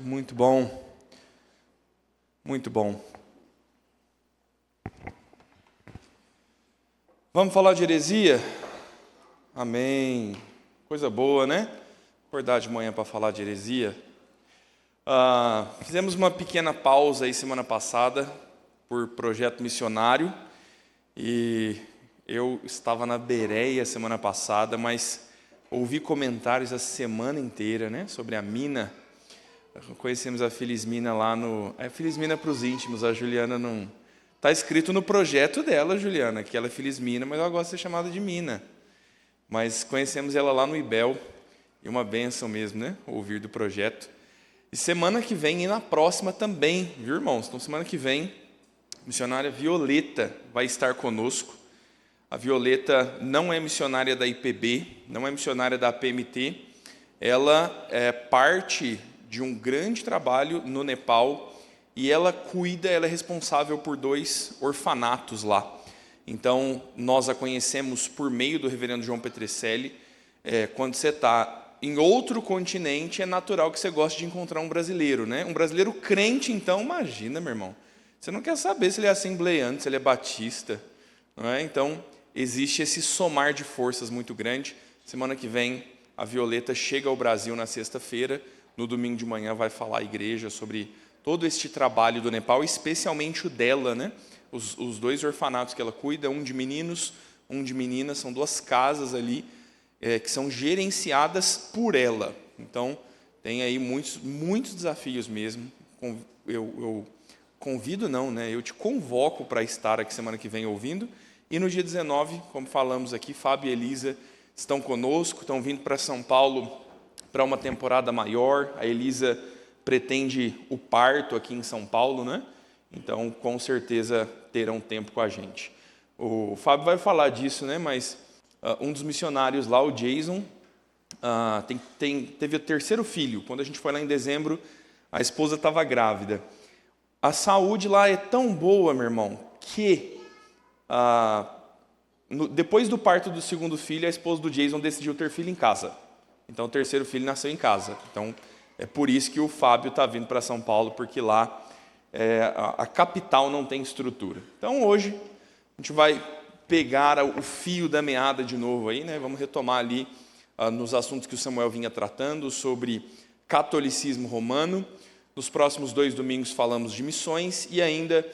Muito bom. Muito bom. Vamos falar de heresia? Amém. Coisa boa, né? Acordar de manhã para falar de heresia. Fizemos uma pequena pausa aí semana passada por projeto missionário e eu estava na Bereia semana passada, mas ouvi comentários a semana inteira, né, sobre a Mina. Conhecemos a Filismina lá no... É Filismina para os íntimos, a Juliana não... Está escrito no projeto dela, Juliana, que ela é Filismina, mas ela gosta de ser chamada de Mina. Mas conhecemos ela lá no IBEL, e uma bênção mesmo, né, ouvir do projeto. E semana que vem e na próxima também, viu, irmãos? Então, semana que vem, a missionária Violeta vai estar conosco. A Violeta não é missionária da IPB, não é missionária da APMT, ela é parte de um grande trabalho no Nepal e ela é responsável por 2 orfanatos lá. Então, nós a conhecemos por meio do reverendo João Petrecelli. Quando você está em outro continente, é natural que você goste de encontrar um brasileiro, né? Um brasileiro crente, então, imagina, meu irmão. Você não quer saber se ele é assembleante, se ele é batista, não é? Então, existe esse somar de forças muito grande. Semana que vem, a Violeta chega ao Brasil na sexta-feira. No domingo de manhã vai falar à igreja sobre todo este trabalho do Nepal, especialmente o dela, né? Os 2 orfanatos que ela cuida, um de meninos, um de meninas, são 2 casas ali que são gerenciadas por ela. Então, tem aí muitos desafios mesmo. Eu convido não, né? Eu te convoco para estar aqui semana que vem ouvindo. E no dia 19, como falamos aqui, Fábio e Elisa estão conosco, estão vindo para São Paulo para uma temporada maior. A Elisa pretende o parto aqui em São Paulo, né? Então, com certeza, terão tempo com a gente. O Fábio vai falar disso, né? Mas um dos missionários lá, o Jason, teve o 3º filho. Quando a gente foi lá em dezembro, a esposa estava grávida. A saúde lá é tão boa, meu irmão, que depois do parto do 2º filho, a esposa do Jason decidiu ter filho em casa. Então, o 3º filho nasceu em casa. Então, é por isso que o Fábio está vindo para São Paulo, porque lá a capital não tem estrutura. Então, hoje, a gente vai pegar o fio da meada de novo aí, né? Vamos retomar ali nos assuntos que o Samuel vinha tratando, sobre catolicismo romano. Nos próximos 2 domingos falamos de missões, e ainda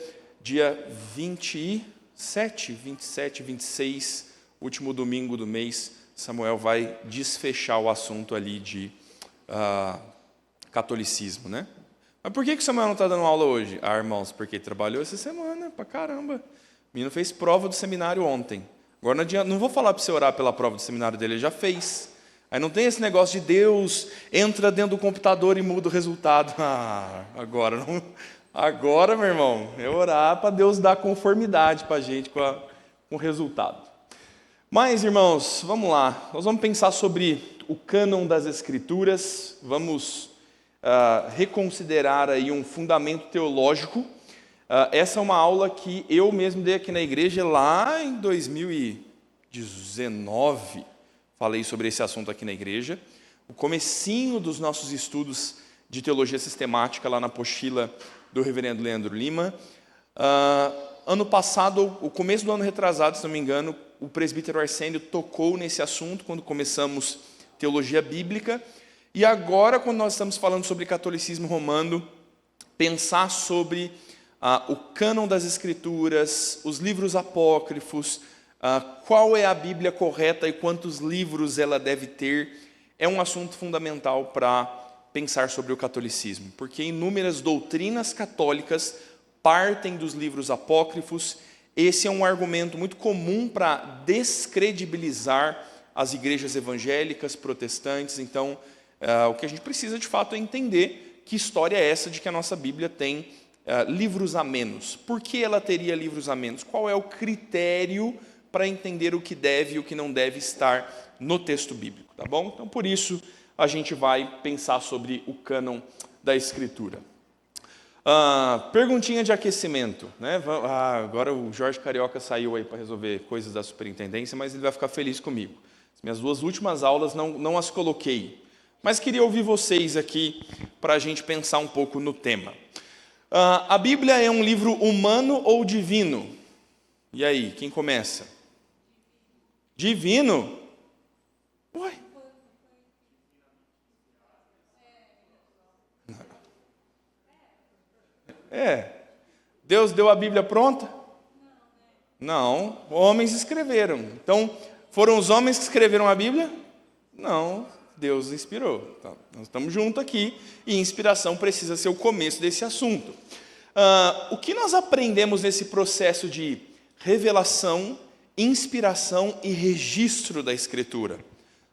dia 27, 26, último domingo do mês, Samuel vai desfechar o assunto ali de catolicismo, né? Mas por que o Samuel não está dando aula hoje? Irmãos, porque trabalhou essa semana pra caramba. O menino fez prova do seminário ontem. Agora não vou falar para você orar pela prova do seminário dele, ele já fez. Aí não tem esse negócio de Deus entra dentro do computador e muda o resultado. Agora, meu irmão, é orar para Deus dar conformidade para a gente com o resultado. Mas, irmãos, vamos lá. Nós vamos pensar sobre o cânon das Escrituras. Vamos reconsiderar aí um fundamento teológico. Essa é uma aula que eu mesmo dei aqui na igreja lá em 2019. Falei sobre esse assunto aqui na igreja. O comecinho dos nossos estudos de teologia sistemática lá na apostila do reverendo Leandro Lima. Ano passado, o começo do ano retrasado, se não me engano, o presbítero Arsênio tocou nesse assunto quando começamos teologia bíblica. E agora, quando nós estamos falando sobre catolicismo romano, pensar sobre o cânon das Escrituras, os livros apócrifos, qual é a Bíblia correta e quantos livros ela deve ter, é um assunto fundamental para pensar sobre o catolicismo, porque inúmeras doutrinas católicas partem dos livros apócrifos. Esse é um argumento muito comum para descredibilizar as igrejas evangélicas, protestantes. Então, o que a gente precisa de fato é entender que história é essa de que a nossa Bíblia tem livros a menos. Por que ela teria livros a menos? Qual é o critério para entender o que deve e o que não deve estar no texto bíblico, tá bom? Então, por isso, a gente vai pensar sobre o cânon da Escritura. Perguntinha de aquecimento, né? Agora o Jorge Carioca saiu aí para resolver coisas da superintendência, mas ele vai ficar feliz comigo. As minhas 2 últimas aulas não as coloquei, Mas queria ouvir vocês aqui para a gente pensar um pouco no tema. A Bíblia é um livro humano ou divino? E aí, quem começa? Divino? Ué? Deus deu a Bíblia pronta? Não, homens escreveram. Então, foram os homens que escreveram a Bíblia? Não, Deus inspirou. Então, nós estamos juntos aqui e inspiração precisa ser o começo desse assunto. O que nós aprendemos nesse processo de revelação, inspiração e registro da Escritura?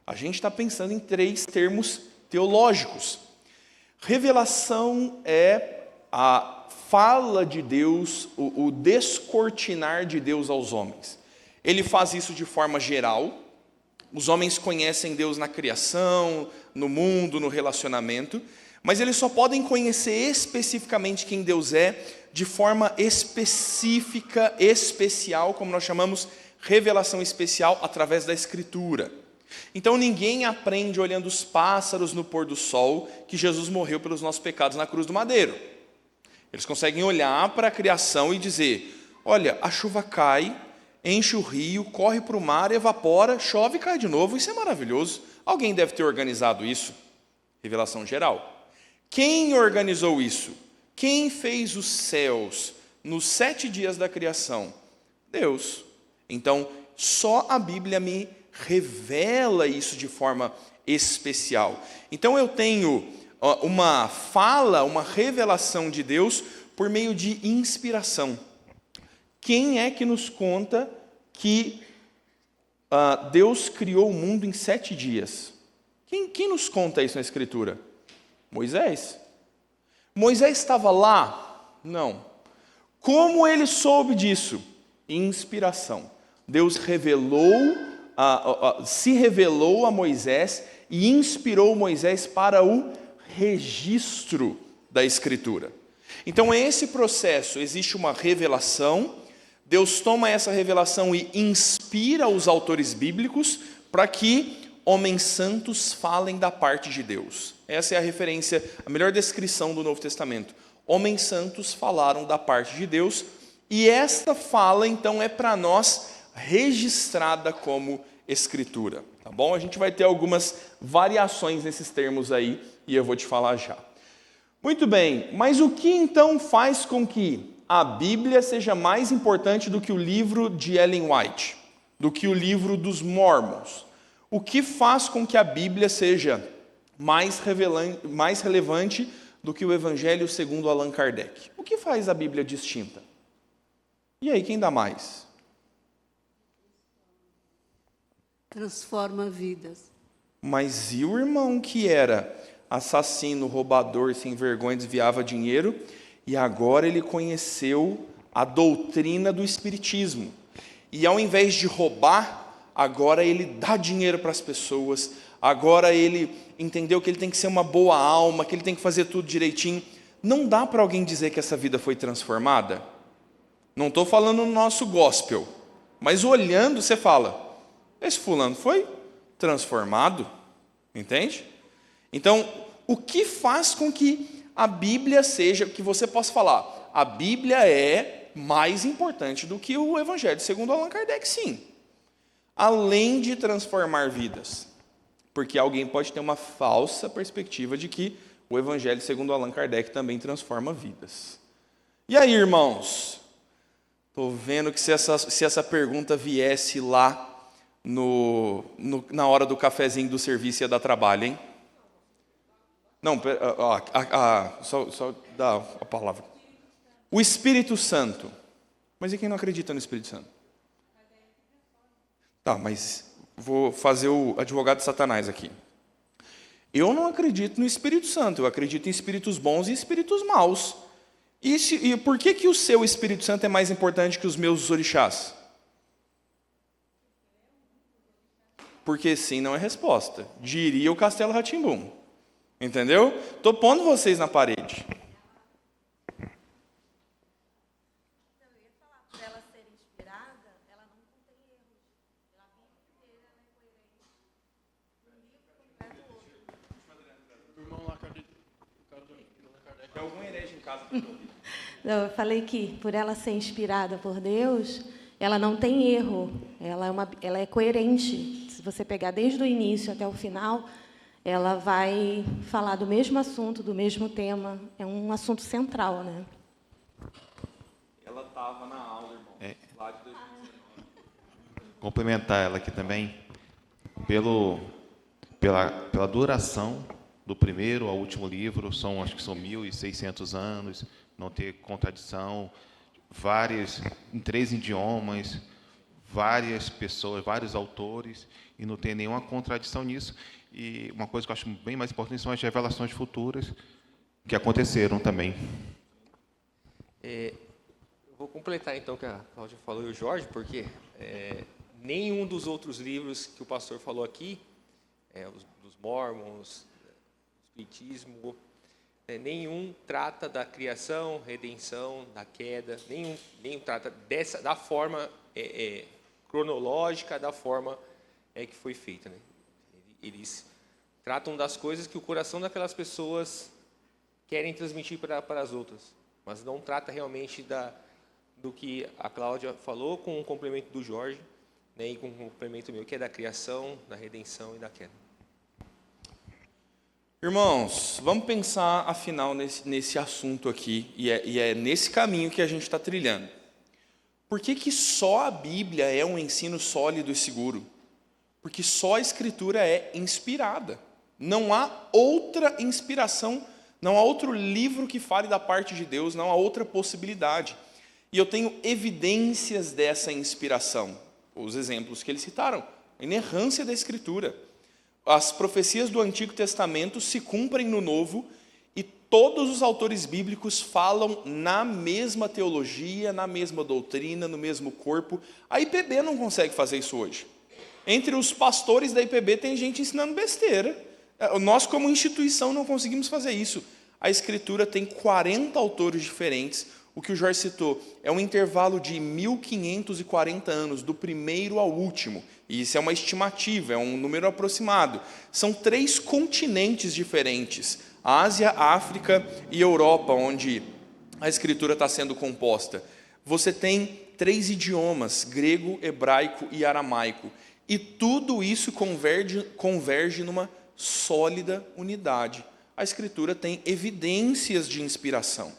A gente está pensando em 3 termos teológicos. Revelação é a fala de Deus, o descortinar de Deus aos homens. Ele faz isso de forma geral. Os homens conhecem Deus na criação, no mundo, no relacionamento, mas eles só podem conhecer especificamente quem Deus é de forma específica, especial, como nós chamamos revelação especial, através da Escritura. Então ninguém aprende olhando os pássaros no pôr do sol que Jesus morreu pelos nossos pecados na cruz do madeiro. Eles conseguem olhar para a criação e dizer, olha, a chuva cai, enche o rio, corre para o mar, evapora, chove e cai de novo, isso é maravilhoso. Alguém deve ter organizado isso. Revelação geral. Quem organizou isso? Quem fez os céus nos 7 dias da criação? Deus. Então, só a Bíblia me revela isso de forma especial. Então, eu tenho uma fala, uma revelação de Deus por meio de inspiração. Quem é que nos conta que Deus criou o mundo em 7 dias? Quem nos conta isso na Escritura? Moisés. Moisés estava lá? Não. Como ele soube disso? Inspiração. Deus se revelou a Moisés e inspirou Moisés para o registro da Escritura. Então, esse processo, existe uma revelação, Deus toma essa revelação e inspira os autores bíblicos para que homens santos falem da parte de Deus. Essa é a referência, a melhor descrição do Novo Testamento. Homens santos falaram da parte de Deus, e esta fala, então, é para nós registrada como Escritura. Tá bom? A gente vai ter algumas variações nesses termos aí, e eu vou te falar já. Muito bem, mas o que então faz com que a Bíblia seja mais importante do que o livro de Ellen White, do que o livro dos Mormons? O que faz com que a Bíblia seja mais relevante do que o Evangelho segundo Allan Kardec? O que faz a Bíblia distinta? E aí, quem dá mais? Transforma vidas. Mas e o irmão que era assassino, roubador, sem vergonha, desviava dinheiro, e agora ele conheceu a doutrina do Espiritismo. E ao invés de roubar, agora ele dá dinheiro para as pessoas, agora ele entendeu que ele tem que ser uma boa alma, que ele tem que fazer tudo direitinho. Não dá para alguém dizer que essa vida foi transformada? Não estou falando no nosso gospel, mas olhando você fala, esse fulano foi transformado, entende? Então, o que faz com que a Bíblia seja, que você possa falar, a Bíblia é mais importante do que o Evangelho segundo Allan Kardec, sim. Além de transformar vidas. Porque alguém pode ter uma falsa perspectiva de que o Evangelho segundo Allan Kardec também transforma vidas. E aí, irmãos? Estou vendo que se essa pergunta viesse lá na hora do cafezinho do serviço ia dar trabalho, hein? Não, só dá a palavra. O Espírito Santo. Mas e quem não acredita no Espírito Santo? Tá, mas vou fazer o advogado de Satanás aqui. Eu não acredito no Espírito Santo, eu acredito em espíritos bons e espíritos maus. E por que o seu Espírito Santo é mais importante que os meus orixás? Porque sim não é resposta. Diria o Castelo Rá-Tim-Bum. Entendeu? Estou pondo vocês na parede. Tem algum herege em casa para ouvir? Não, eu falei que, por ela ser inspirada por Deus, ela não tem erro, ela é coerente. Se você pegar desde o início até o final, ela vai falar do mesmo assunto, do mesmo tema. É um assunto central, né? Ela estava na aula, irmão, lá de 2019. Complementar ela aqui também, pela duração do primeiro ao último livro, acho que são 1.600 anos, não ter contradição, em 3 idiomas, várias pessoas, vários autores, e não tem nenhuma contradição nisso. E uma coisa que eu acho bem mais importante são as revelações futuras que aconteceram também. Eu vou completar, então, o que a Cláudia falou e o Jorge, porque nenhum dos outros livros que o pastor falou aqui, dos Mormons, do Espiritismo, nenhum trata da criação, redenção, da queda, nenhum trata da forma cronológica, da forma que foi feita, né? Eles tratam das coisas que o coração daquelas pessoas querem transmitir para as outras, mas não trata realmente do que a Cláudia falou, com o complemento do Jorge, né, e com o complemento meu, que é da criação, da redenção e da queda. Irmãos, vamos pensar, afinal, nesse assunto aqui, e é nesse caminho que a gente está trilhando. Por que só a Bíblia é um ensino sólido e seguro? Porque só a Escritura é inspirada. Não há outra inspiração, não há outro livro que fale da parte de Deus, não há outra possibilidade. E eu tenho evidências dessa inspiração. Os exemplos que eles citaram, a inerrância da Escritura. As profecias do Antigo Testamento se cumprem no Novo, e todos os autores bíblicos falam na mesma teologia, na mesma doutrina, no mesmo corpo. A IPB não consegue fazer isso hoje. Entre os pastores da IPB tem gente ensinando besteira. Nós, como instituição, não conseguimos fazer isso. A Escritura tem 40 autores diferentes. O que o Jorge citou é um intervalo de 1.540 anos, do primeiro ao último. E isso é uma estimativa, é um número aproximado. São 3 continentes diferentes: Ásia, África e Europa, onde a Escritura está sendo composta. Você tem 3 idiomas, grego, hebraico e aramaico. E tudo isso converge numa sólida unidade. A Escritura tem evidências de inspiração.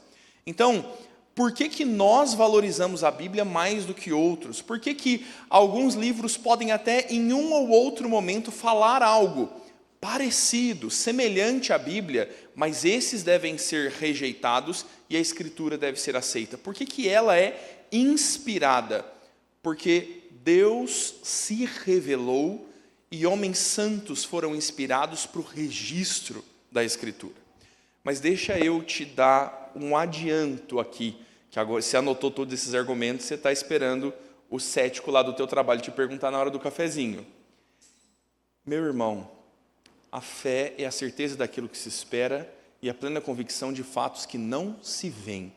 Então, por que nós valorizamos a Bíblia mais do que outros? Por que alguns livros podem até, em um ou outro momento, falar algo parecido, semelhante à Bíblia, mas esses devem ser rejeitados e a Escritura deve ser aceita? Por que ela é inspirada? Porque Deus se revelou e homens santos foram inspirados para o registro da Escritura. Mas deixa eu te dar um adianto aqui, que agora você anotou todos esses argumentos, você está esperando o cético lá do teu trabalho te perguntar na hora do cafezinho. Meu irmão, a fé é a certeza daquilo que se espera e a plena convicção de fatos que não se veem.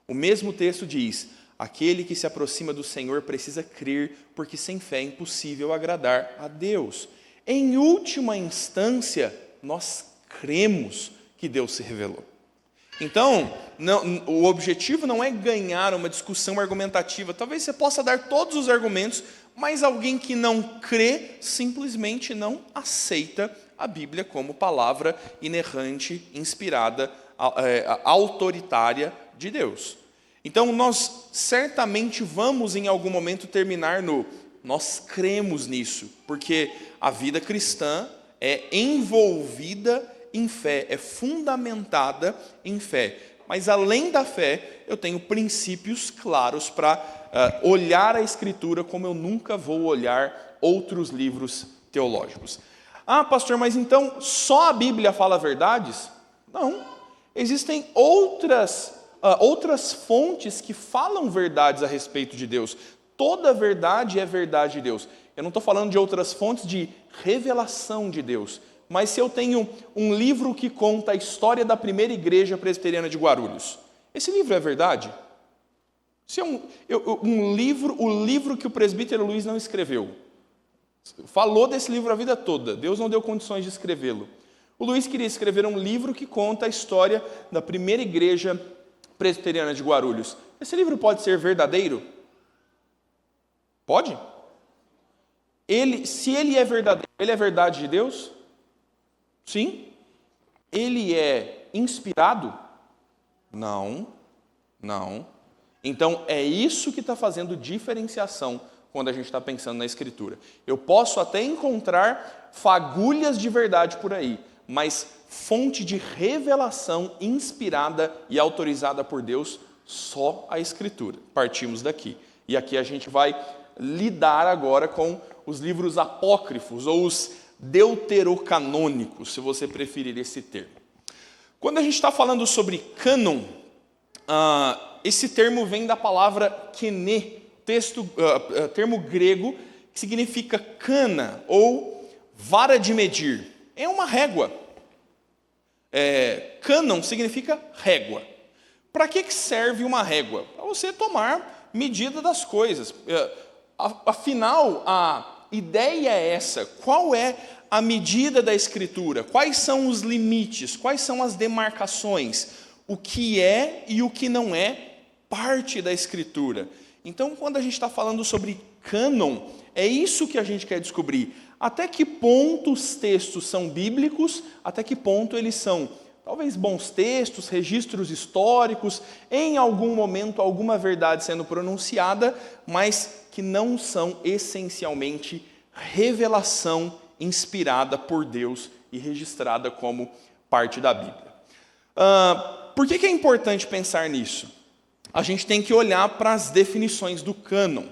O mesmo texto diz: aquele que se aproxima do Senhor precisa crer, porque sem fé é impossível agradar a Deus. Em última instância, nós cremos que Deus se revelou. Então, o objetivo não é ganhar uma discussão argumentativa. Talvez você possa dar todos os argumentos, mas alguém que não crê simplesmente não aceita a Bíblia como palavra inerrante, inspirada, autoritária de Deus. Então, nós certamente vamos em algum momento terminar nós cremos nisso, porque a vida cristã é envolvida em fé, é fundamentada em fé. Mas além da fé, eu tenho princípios claros para olhar a Escritura como eu nunca vou olhar outros livros teológicos. Ah, pastor, mas então só a Bíblia fala verdades? Não. Existem outras fontes que falam verdades a respeito de Deus. Toda verdade é verdade de Deus. Eu não estou falando de outras fontes de revelação de Deus. Mas se eu tenho um livro que conta a história da primeira igreja presbiteriana de Guarulhos, esse livro é verdade? Se é o livro que o presbítero Luiz não escreveu, falou desse livro a vida toda, Deus não deu condições de escrevê-lo. O Luiz queria escrever um livro que conta a história da primeira igreja presbiteriana de Guarulhos. Esse livro pode ser verdadeiro? Pode? Se ele é verdadeiro, ele é verdade de Deus? Sim. Ele é inspirado? Não. Então, é isso que está fazendo diferenciação quando a gente está pensando na Escritura. Eu posso até encontrar fagulhas de verdade por aí, mas fonte de revelação inspirada e autorizada por Deus, só a Escritura. Partimos daqui. E aqui a gente vai lidar agora com os livros apócrifos, ou os deuterocanônicos, se você preferir esse termo. Quando a gente está falando sobre cânon, esse termo vem da palavra kene, termo grego que significa cana ou vara de medir. É uma régua. Cânon significa régua. Para que serve uma régua? Para você tomar medida das coisas. Afinal, a ideia é essa. Qual é a medida da Escritura? Quais são os limites? Quais são as demarcações? O que é e o que não é parte da Escritura. Então, quando a gente está falando sobre cânon, é isso que a gente quer descobrir. Até que ponto os textos são bíblicos, até que ponto eles são, talvez, bons textos, registros históricos, em algum momento alguma verdade sendo pronunciada, mas que não são essencialmente revelação inspirada por Deus e registrada como parte da Bíblia. Por que é importante pensar nisso? A gente tem que olhar para as definições do cânon.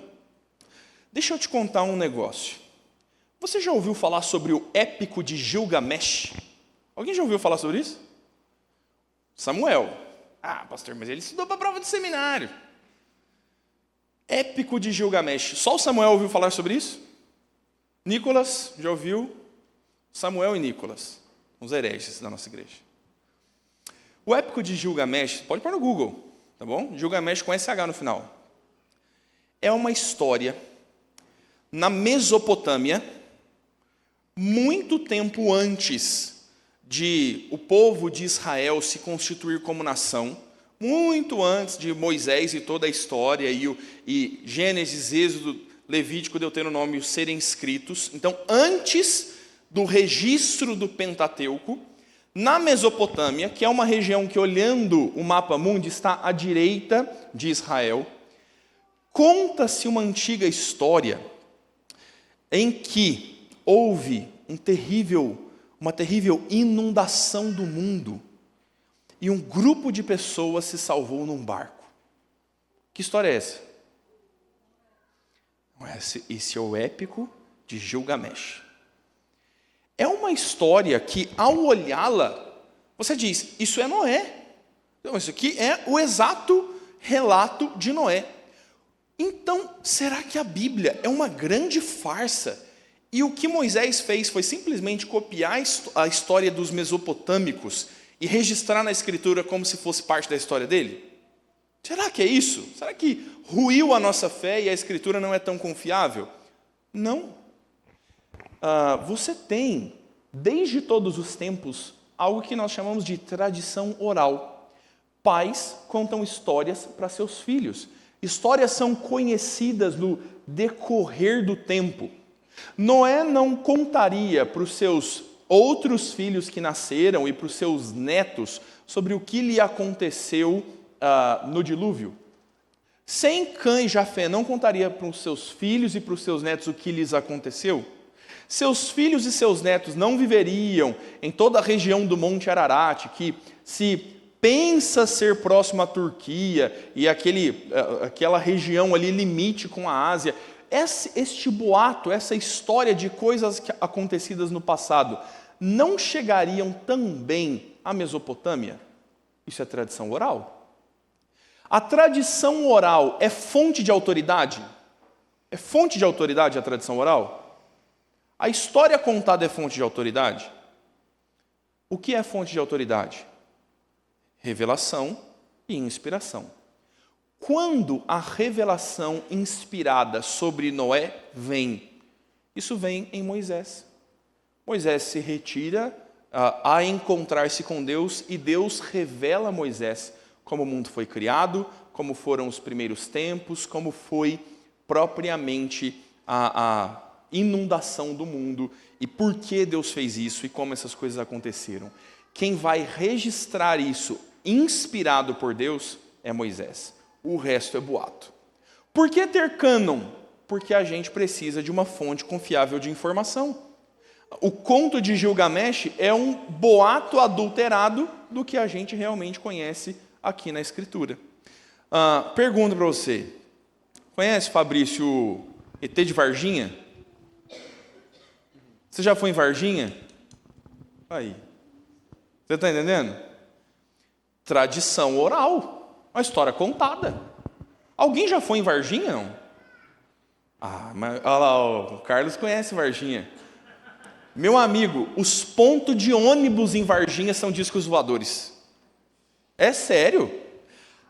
Deixa eu te contar um negócio. Você já ouviu falar sobre o Épico de Gilgamesh? Alguém já ouviu falar sobre isso? Samuel. Pastor, mas ele estudou para a prova do seminário. Épico de Gilgamesh. Só o Samuel ouviu falar sobre isso? Nicolas, já ouviu? Samuel e Nicolas, os hereges da nossa igreja. O Épico de Gilgamesh, pode pôr no Google, tá bom? Gilgamesh com SH no final. É uma história na Mesopotâmia, muito tempo antes de o povo de Israel se constituir como nação, muito antes de Moisés e toda a história, e Gênesis, Êxodo, Levítico, Deuteronômio serem escritos. Então, antes do registro do Pentateuco, na Mesopotâmia, que é uma região que, olhando o mapa mundi, está à direita de Israel, conta-se uma antiga história em que houve uma terrível inundação do mundo e um grupo de pessoas se salvou num barco. Que história é essa? Esse é o Épico de Gilgamesh. É uma história que, ao olhá-la, você diz, isso é Noé. Então, isso aqui é o exato relato de Noé. Então, será que a Bíblia é uma grande farsa? E o que Moisés fez foi simplesmente copiar a história dos mesopotâmicos e registrar na Escritura como se fosse parte da história dele? Será que é isso? Será que ruiu a nossa fé e a Escritura não é tão confiável? Não. Você tem, desde todos os tempos, algo que nós chamamos de tradição oral. Pais contam histórias para seus filhos. Histórias são conhecidas no decorrer do tempo. Noé não contaria para os seus outros filhos que nasceram e para os seus netos sobre o que lhe aconteceu no dilúvio. Sem Cã e Jafé não contaria para os seus filhos e para os seus netos o que lhes aconteceu? Seus filhos e seus netos não viveriam em toda a região do Monte Ararat, que se pensa ser próximo à Turquia e aquela região ali limite com a Ásia. Este boato, essa história de coisas acontecidas no passado, não chegariam também à Mesopotâmia? Isso é tradição oral. A tradição oral é fonte de autoridade? É fonte de autoridade a tradição oral? A história contada é fonte de autoridade? O que é fonte de autoridade? Revelação e inspiração. Quando a revelação inspirada sobre Noé vem? Isso vem em Moisés. Moisés se retira a encontrar-se com Deus, e Deus revela a Moisés como o mundo foi criado, como foram os primeiros tempos, como foi propriamente a inundação do mundo, e por que Deus fez isso, e como essas coisas aconteceram. Quem vai registrar isso, inspirado por Deus, é Moisés. O resto é boato. Por que ter cânon? Porque a gente precisa de uma fonte confiável de informação. O conto de Gilgamesh é um boato adulterado do que a gente realmente conhece aqui na Escritura. Pergunta para você. Conhece, Fabrício, o ET de Varginha? Você já foi em Varginha? Aí. Você está entendendo? Tradição oral. Uma história contada. Alguém já foi em Varginha, não? Mas olha lá, o Carlos conhece Varginha. Meu amigo, os pontos de ônibus em Varginha são discos voadores. É sério.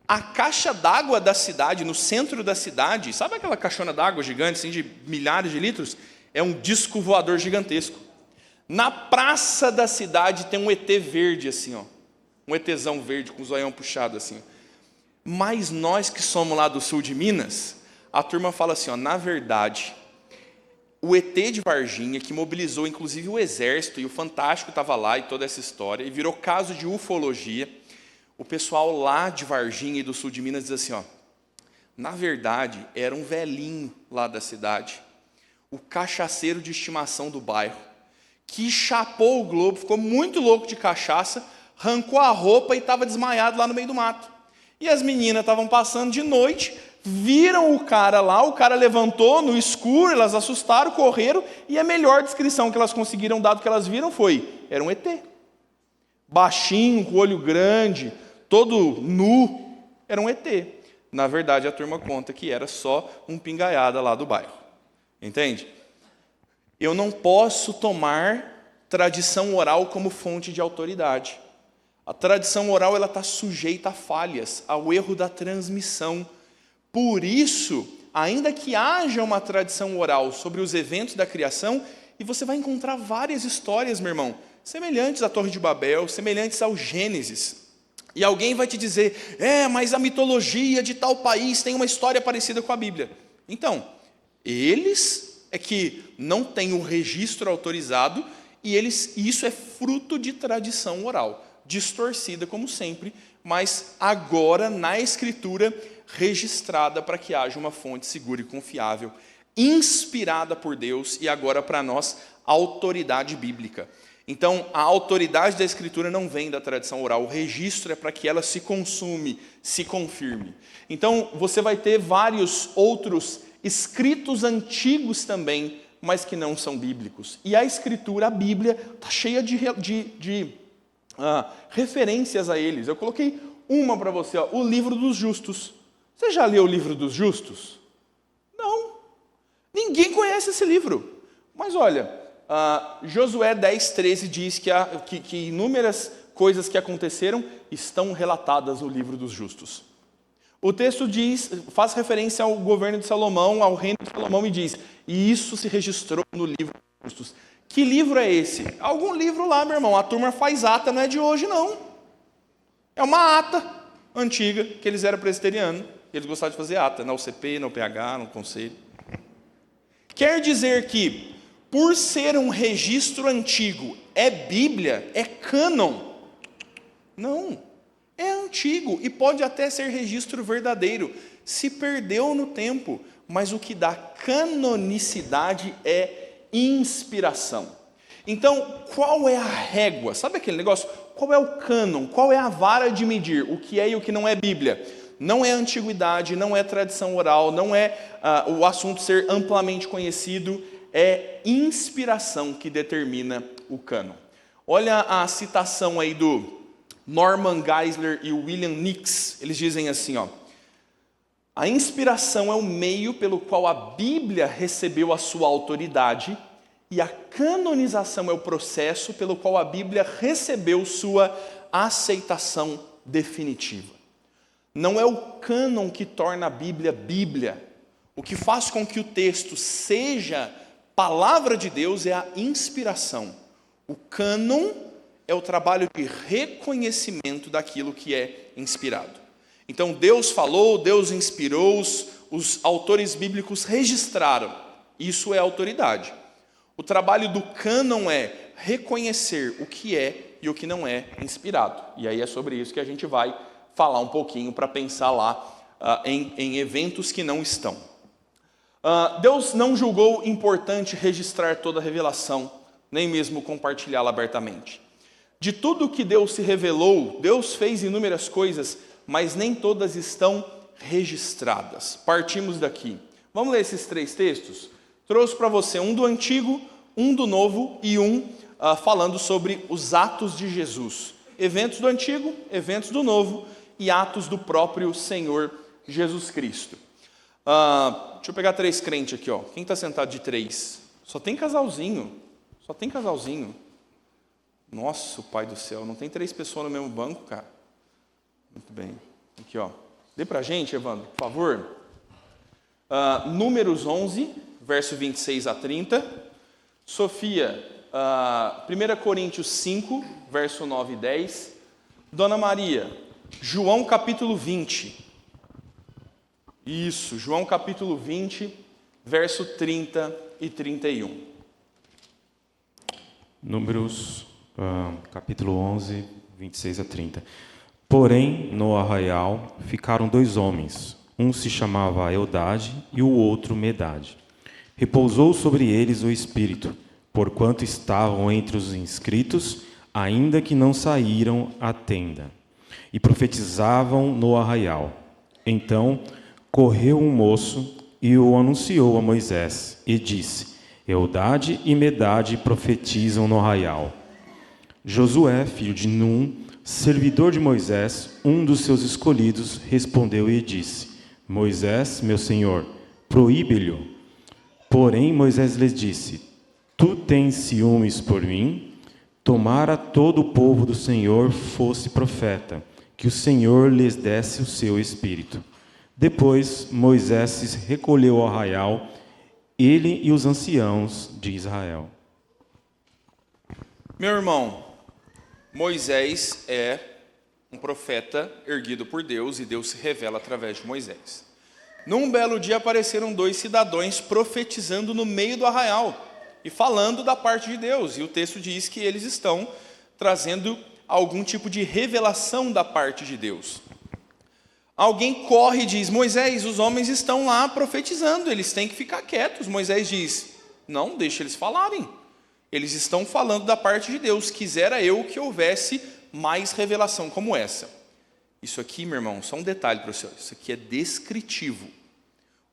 A caixa d'água da cidade, no centro da cidade, sabe aquela caixona d'água gigante, assim, de milhares de litros? É um disco voador gigantesco. Na praça da cidade tem um ET verde, assim, ó. Um ETzão verde, com o zoião puxado, assim. Mas nós que somos lá do sul de Minas, a turma fala assim, ó, na verdade, o ET de Varginha, que mobilizou inclusive o exército, e o Fantástico estava lá, e toda essa história, e virou caso de ufologia, o pessoal lá de Varginha e do sul de Minas diz assim, ó, na verdade, era um velhinho lá da cidade, o cachaceiro de estimação do bairro, que chapou o globo, ficou muito louco de cachaça, arrancou a roupa e estava desmaiado lá no meio do mato. E as meninas estavam passando de noite, viram o cara lá, o cara levantou no escuro, elas assustaram, correram, e a melhor descrição que elas conseguiram, dado que elas viram, foi, era um ET. Baixinho, com olho grande, todo nu, era um ET. Na verdade, a turma conta que era só um pingaiada lá do bairro. Entende? Eu não posso tomar tradição oral como fonte de autoridade. A tradição oral está sujeita a falhas, ao erro da transmissão. Por isso, ainda que haja uma tradição oral sobre os eventos da criação, e você vai encontrar várias histórias, meu irmão, semelhantes à Torre de Babel, semelhantes ao Gênesis. E alguém vai te dizer, mas a mitologia de tal país tem uma história parecida com a Bíblia. Então, eles é que não têm o registro autorizado, e isso é fruto de tradição oral, distorcida como sempre, mas agora na Escritura registrada para que haja uma fonte segura e confiável, inspirada por Deus e agora para nós, autoridade bíblica. Então, a autoridade da Escritura não vem da tradição oral, o registro é para que ela se consume, se confirme. Então, você vai ter vários outros escritos antigos também, mas que não são bíblicos. E a Escritura, a Bíblia, está cheia de referências a eles. Eu coloquei uma para você, ó, o livro dos justos. Você já leu o livro dos justos? Não. Ninguém conhece esse livro. Mas olha, Josué 10:13 diz que inúmeras coisas que aconteceram estão relatadas no livro dos justos. O texto faz referência ao governo de Salomão, ao reino de Salomão, e diz, e isso se registrou no livro dos justos. Que livro é esse? Algum livro lá, meu irmão. A turma faz ata, não é de hoje, não. É uma ata antiga, que eles eram presbiterianos. Eles gostavam de fazer ata, na UCP, na UPH, no conselho. Quer dizer que, por ser um registro antigo, é Bíblia, é cânon? Não. É antigo e pode até ser registro verdadeiro. Se perdeu no tempo, mas o que dá canonicidade é inspiração. Então, qual é a régua? Sabe aquele negócio? Qual é o cânon? Qual é a vara de medir o que é e o que não é Bíblia? Não é antiguidade, não é tradição oral, não é o assunto ser amplamente conhecido, é inspiração que determina o cânon. Olha a citação aí do Norman Geisler e o William Nix. Eles dizem assim, ó, a inspiração é o meio pelo qual a Bíblia recebeu a sua autoridade e a canonização é o processo pelo qual a Bíblia recebeu sua aceitação definitiva. Não é o cânon que torna a Bíblia Bíblia. O que faz com que o texto seja palavra de Deus é a inspiração. O cânon é o trabalho de reconhecimento daquilo que é inspirado. Então Deus falou, Deus inspirou, os autores bíblicos registraram. Isso é autoridade. O trabalho do cânon é reconhecer o que é e o que não é inspirado. E aí é sobre isso que a gente vai falar um pouquinho para pensar lá em eventos que não estão. Deus não julgou importante registrar toda a revelação, nem mesmo compartilhá-la abertamente. De tudo que Deus se revelou, Deus fez inúmeras coisas, mas nem todas estão registradas. Partimos daqui. Vamos ler esses 3 textos? Trouxe para você um do Antigo, um do Novo e um falando sobre os atos de Jesus. Eventos do Antigo, eventos do Novo e atos do próprio Senhor Jesus Cristo. Deixa eu pegar 3 crentes aqui. Ó. Quem está sentado de 3? Só tem casalzinho. Só tem casalzinho. Nossa, Pai do céu, não tem 3 pessoas no mesmo banco, cara? Muito bem. Aqui, ó. Dê para a gente, Evandro, por favor. Números 11, verso 26 a 30. Sofia, 1 Coríntios 5, verso 9 e 10. Dona Maria, João capítulo 20. Isso, João capítulo 20, verso 30 e 31. Números, capítulo 11, 26 a 30. Porém, no arraial ficaram 2 homens, um se chamava Eudade e o outro Medade. Repousou sobre eles o Espírito, porquanto estavam entre os inscritos, ainda que não saíram à tenda, e profetizavam no arraial. Então correu um moço e o anunciou a Moisés, e disse: Eudade e Medade profetizam no arraial. Josué, filho de Num, servidor de Moisés, um dos seus escolhidos, respondeu e disse: Moisés, meu senhor, proíbe-lhe. Porém Moisés lhes disse: Tu tens ciúmes por mim? Tomara todo o povo do Senhor fosse profeta, que o Senhor lhes desse o seu espírito. Depois Moisés se recolheu ao arraial, ele e os anciãos de Israel. Meu irmão, Moisés é um profeta erguido por Deus e Deus se revela através de Moisés. Num belo dia apareceram 2 cidadãos profetizando no meio do arraial e falando da parte de Deus. E o texto diz que eles estão trazendo algum tipo de revelação da parte de Deus. Alguém corre e diz: Moisés, os homens estão lá profetizando, eles têm que ficar quietos. Moisés diz: não, deixa eles falarem. Eles estão falando da parte de Deus. Quisera eu que houvesse mais revelação como essa. Isso aqui, meu irmão, só um detalhe para você. Isso aqui é descritivo.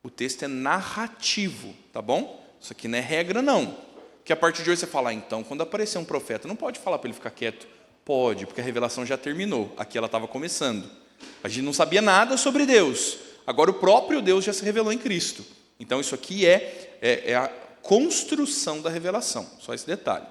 O texto é narrativo, tá bom? Isso aqui não é regra, não. Porque a partir de hoje você fala: então, quando aparecer um profeta, não pode falar para ele ficar quieto. Pode, porque a revelação já terminou. Aqui ela estava começando. A gente não sabia nada sobre Deus. Agora o próprio Deus já se revelou em Cristo. Então isso aqui é a construção da revelação. Só esse detalhe.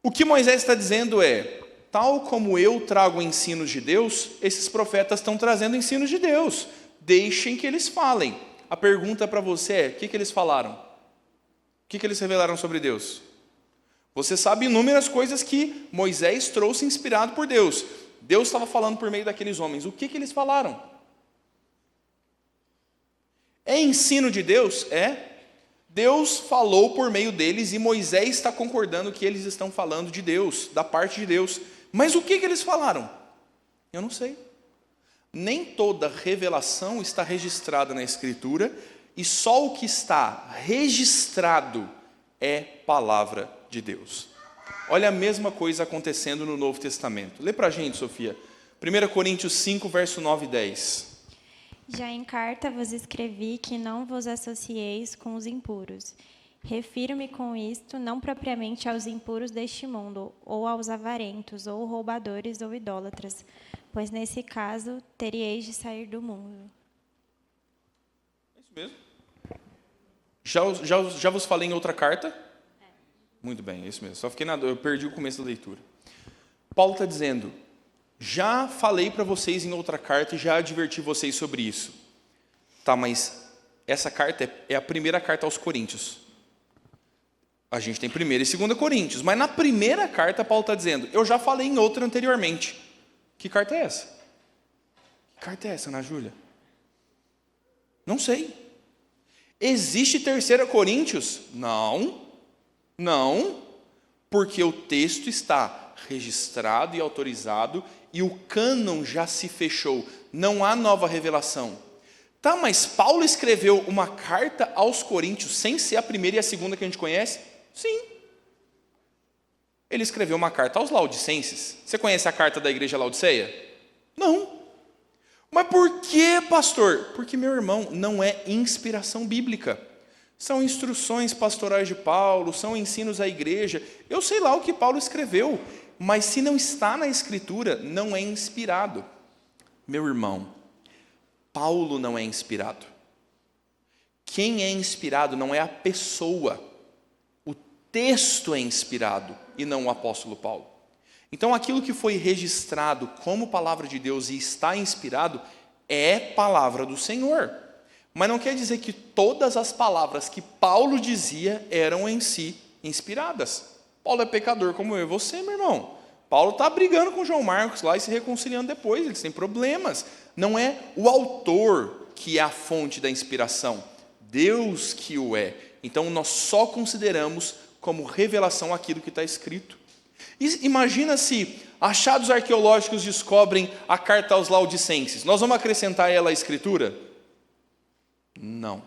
O que Moisés está dizendo é: tal como eu trago ensinos de Deus, esses profetas estão trazendo ensinos de Deus. Deixem que eles falem. A pergunta para você é: o que eles falaram? O que eles revelaram sobre Deus? Você sabe inúmeras coisas que Moisés trouxe inspirado por Deus. Deus estava falando por meio daqueles homens. O que eles falaram? É ensino de Deus? É. Deus falou por meio deles e Moisés está concordando que eles estão falando de Deus, da parte de Deus. Mas o que eles falaram? Eu não sei. Nem toda revelação está registrada na Escritura e só o que está registrado é palavra de Deus. Olha a mesma coisa acontecendo no Novo Testamento. Lê para a gente, Sofia. 1 Coríntios 5, verso 9 e 10. Já em carta vos escrevi que não vos associeis com os impuros. Refiro-me com isto não propriamente aos impuros deste mundo, ou aos avarentos, ou roubadores, ou idólatras, pois nesse caso teríeis de sair do mundo. É isso mesmo. Já vos falei em outra carta? Muito bem, é isso mesmo. Só fiquei eu perdi o começo da leitura. Paulo está dizendo: já falei para vocês em outra carta e já adverti vocês sobre isso. Tá, mas essa carta é a primeira carta aos Coríntios. A gente tem 1ª e 2ª Coríntios, mas na primeira carta Paulo está dizendo, eu já falei em outra anteriormente. Que carta é essa? Que carta é essa, Ana Júlia? Não sei. Existe 3ª Coríntios? Não, porque o texto está registrado e autorizado e o cânon já se fechou, não há nova revelação. Tá, mas Paulo escreveu uma carta aos Coríntios sem ser a 1ª e a 2ª que a gente conhece? Sim. Ele escreveu uma carta aos Laodicenses. Você conhece a carta da igreja Laodiceia? Não. Mas por que, pastor? Porque, meu irmão, não é inspiração bíblica. São instruções pastorais de Paulo, são ensinos à igreja. Eu sei lá o que Paulo escreveu, mas se não está na Escritura, não é inspirado. Meu irmão, Paulo não é inspirado. Quem é inspirado não é a pessoa. O texto é inspirado e não o apóstolo Paulo. Então, aquilo que foi registrado como palavra de Deus e está inspirado é palavra do Senhor. Mas não quer dizer que todas as palavras que Paulo dizia eram em si inspiradas. Paulo é pecador como eu e você, meu irmão. Paulo está brigando com João Marcos lá e se reconciliando depois, eles têm problemas. Não é o autor que é a fonte da inspiração, Deus que o é. Então, nós só consideramos como revelação aquilo que está escrito. Imagina se achados arqueológicos descobrem a carta aos Laodicenses. Nós vamos acrescentar ela à Escritura? Não.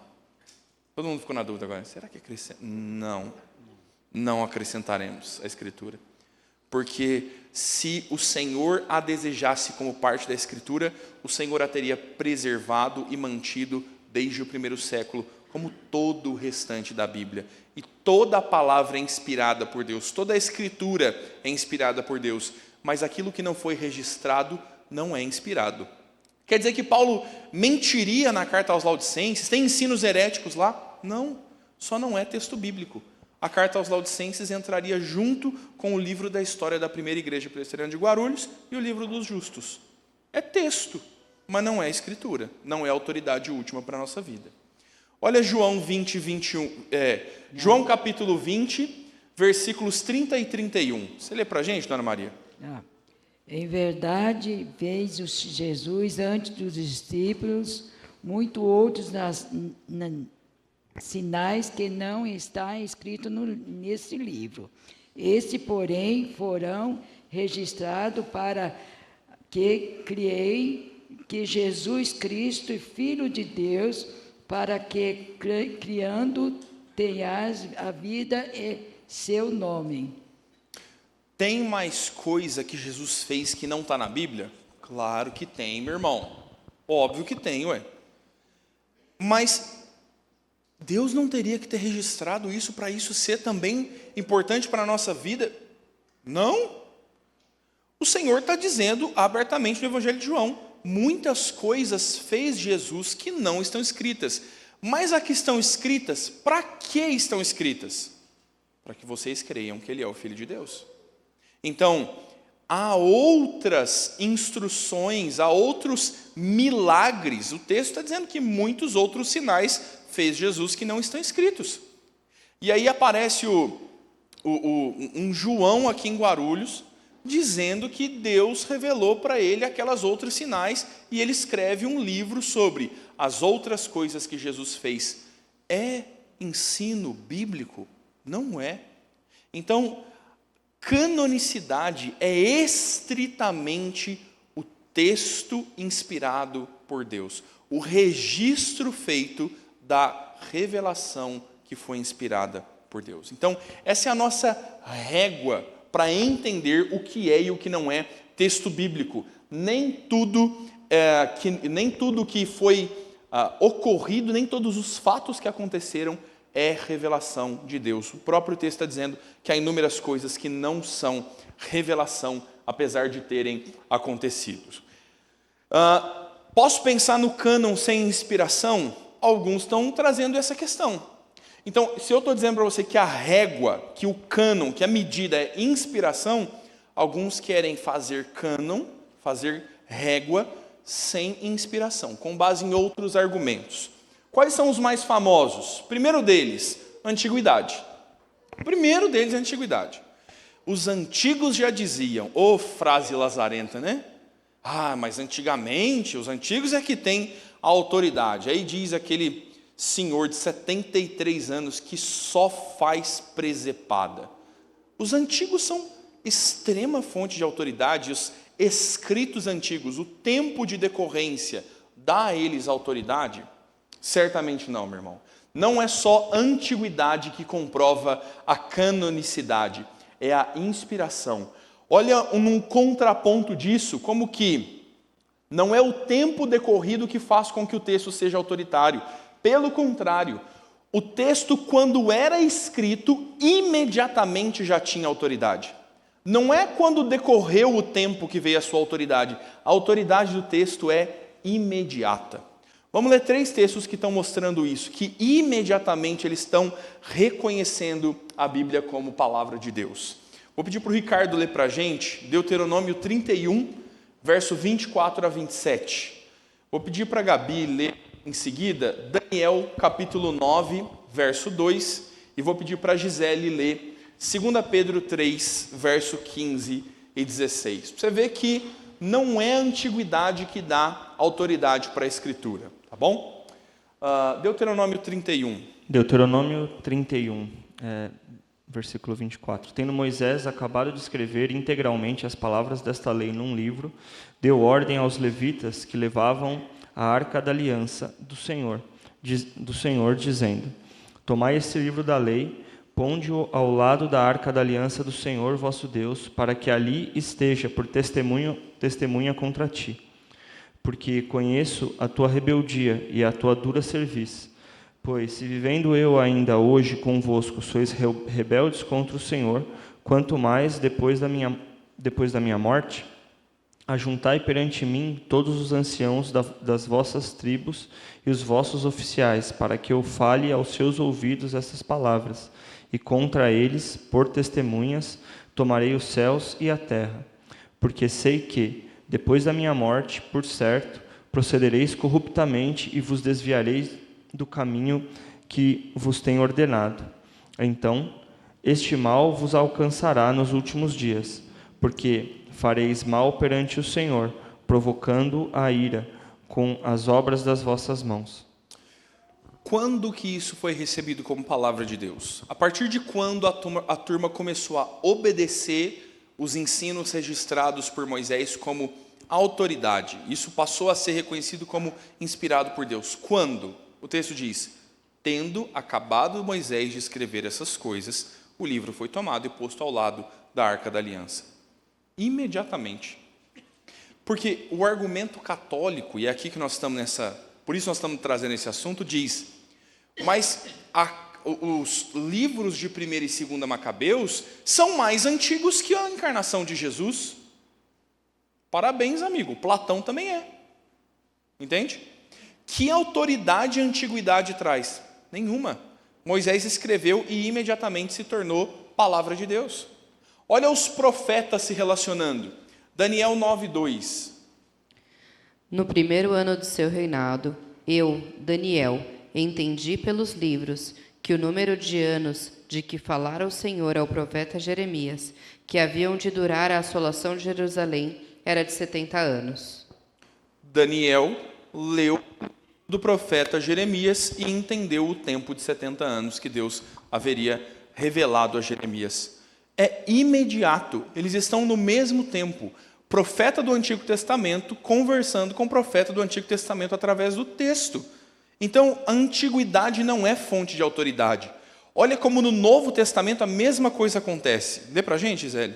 Todo mundo ficou na dúvida agora. Será que acrescenta? Não acrescentaremos a Escritura. Porque se o Senhor a desejasse como parte da Escritura, o Senhor a teria preservado e mantido desde o 1º século, como todo o restante da Bíblia. E toda a palavra é inspirada por Deus, toda a Escritura é inspirada por Deus, mas aquilo que não foi registrado não é inspirado. Quer dizer que Paulo mentiria na carta aos Laodicenses? Tem ensinos heréticos lá? Não, só não é texto bíblico. A carta aos Laodicenses entraria junto com o livro da história da primeira igreja presbiteriana de Guarulhos e o livro dos justos. É texto, mas não é escritura, não é autoridade última para a nossa vida. Olha João 20, 21, João capítulo 20, versículos 30 e 31. Você lê para a gente, Dona Maria? Em verdade, fez Jesus antes dos discípulos muito outros sinais que não está escrito nesse livro. Esse, porém, foram registrados para que criei que Jesus Cristo, Filho de Deus, para que, criando, tenhas a vida e seu nome. Tem mais coisa que Jesus fez que não está na Bíblia? Claro que tem, meu irmão. Óbvio que tem, ué. Mas Deus não teria que ter registrado isso para isso ser também importante para a nossa vida? Não. O Senhor está dizendo abertamente no Evangelho de João, muitas coisas fez Jesus que não estão escritas. Mas as que estão escritas, para que estão escritas? Para que vocês creiam que Ele é o Filho de Deus. Então, há outras instruções, há outros milagres. O texto está dizendo que muitos outros sinais fez Jesus que não estão escritos. E aí aparece um João aqui em Guarulhos, dizendo que Deus revelou para ele aquelas outros sinais, e ele escreve um livro sobre as outras coisas que Jesus fez. É ensino bíblico? Não é. Então, canonicidade é estritamente o texto inspirado por Deus, o registro feito da revelação que foi inspirada por Deus. Então, essa é a nossa régua para entender o que é e o que não é texto bíblico. Nem tudo que foi ocorrido, nem todos os fatos que aconteceram é revelação de Deus. O próprio texto está dizendo que há inúmeras coisas que não são revelação, apesar de terem acontecido. Posso pensar no cânon sem inspiração? Alguns estão trazendo essa questão. Então, se eu estou dizendo para você que a régua, que o cânon, que a medida é inspiração, alguns querem fazer cânon, fazer régua sem inspiração, com base em outros argumentos. Quais são os mais famosos? Primeiro deles, antiguidade. O primeiro deles é a antiguidade. Os antigos já diziam, ô frase lazarenta, né? Ah, mas antigamente, os antigos é que têm a autoridade. Aí diz aquele senhor de 73 anos que só faz presepada. Os antigos são extrema fonte de autoridade, os escritos antigos, o tempo de decorrência, dá a eles autoridade? Certamente não, meu irmão. Não é só a antiguidade que comprova a canonicidade, é a inspiração. Olha, num contraponto disso, como que não é o tempo decorrido que faz com que o texto seja autoritário. Pelo contrário, o texto, quando era escrito, imediatamente já tinha autoridade. Não é quando decorreu o tempo que veio a sua autoridade. A autoridade do texto é imediata. Vamos ler 3 textos que estão mostrando isso, que imediatamente eles estão reconhecendo a Bíblia como palavra de Deus. Vou pedir para o Ricardo ler para a gente, Deuteronômio 31, verso 24 a 27. Vou pedir para a Gabi ler em seguida, Daniel, capítulo 9, verso 2, e vou pedir para a Gisele ler 2 Pedro 3, verso 15 e 16. Você vê que não é a antiguidade que dá autoridade para a Escritura, tá bom? Deuteronômio 31. Deuteronômio 31, versículo 24. Tendo Moisés acabado de escrever integralmente as palavras desta lei num livro, deu ordem aos levitas que levavam a arca da aliança do Senhor, dizendo: tomai este livro da lei, ponde-o ao lado da arca da aliança do Senhor vosso Deus, para que ali esteja por testemunha contra ti. Porque conheço a tua rebeldia e a tua dura cerviz. Pois, se vivendo eu ainda hoje convosco sois rebeldes contra o Senhor, quanto mais depois da minha morte, ajuntai perante mim todos os anciãos das vossas tribos e os vossos oficiais, para que eu fale aos seus ouvidos essas palavras, e contra eles, por testemunhas, tomarei os céus e a terra. Porque sei que, depois da minha morte, por certo, procedereis corruptamente e vos desviareis do caminho que vos tenho ordenado. Então, este mal vos alcançará nos últimos dias, porque fareis mal perante o Senhor, provocando a ira com as obras das vossas mãos. Quando que isso foi recebido como palavra de Deus? A partir de quando a turma começou a obedecer os ensinos registrados por Moisés como autoridade? Isso passou a ser reconhecido como inspirado por Deus. Quando? O texto diz: tendo acabado Moisés de escrever essas coisas, o livro foi tomado e posto ao lado da arca da aliança. Imediatamente. Porque o argumento católico, e é aqui que nós estamos por isso nós estamos trazendo esse assunto, diz: mas os livros de 1º e 2º Macabeus são mais antigos que a encarnação de Jesus. Parabéns, amigo, Platão também é. Entende? Que autoridade a antiguidade traz? Nenhuma. Moisés escreveu e imediatamente se tornou palavra de Deus. Olha os profetas se relacionando. Daniel 9:2. No primeiro ano do seu reinado, eu, Daniel, entendi pelos livros que o número de anos de que falara o Senhor ao profeta Jeremias, que haviam de durar a assolação de Jerusalém, era de 70 anos. Daniel leu do profeta Jeremias e entendeu o tempo de 70 anos que Deus haveria revelado a Jeremias. É imediato, eles estão no mesmo tempo. Profeta do Antigo Testamento conversando com o profeta do Antigo Testamento através do texto. Então, a antiguidade não é fonte de autoridade. Olha como no Novo Testamento a mesma coisa acontece. Lê para a gente, Gisele.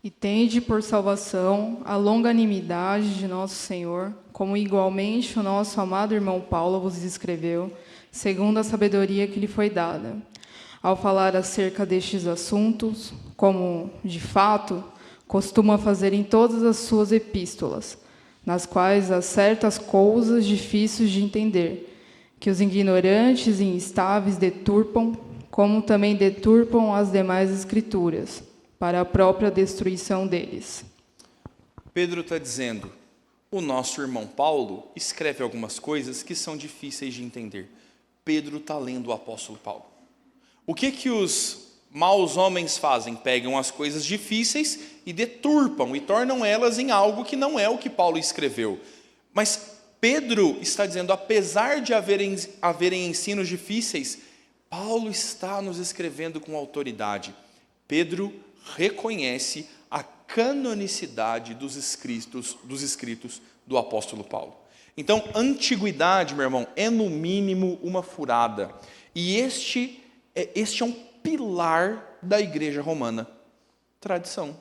E tende por salvação a longanimidade de nosso Senhor, como igualmente o nosso amado irmão Paulo vos escreveu, segundo a sabedoria que lhe foi dada. Ao falar acerca destes assuntos, como, de fato, costuma fazer em todas as suas epístolas, nas quais há certas coisas difíceis de entender, que os ignorantes e instáveis deturpam, como também deturpam as demais escrituras, para a própria destruição deles. Pedro está dizendo, o nosso irmão Paulo escreve algumas coisas que são difíceis de entender. Pedro está lendo o apóstolo Paulo. O que os maus homens fazem? Pegam as coisas difíceis e deturpam e tornam elas em algo que não é o que Paulo escreveu. Mas Pedro está dizendo, apesar de haverem ensinos difíceis, Paulo está nos escrevendo com autoridade. Pedro reconhece a canonicidade dos escritos do apóstolo Paulo. Então, antiguidade, meu irmão, é no mínimo uma furada. E este é um pilar da igreja romana. Tradição.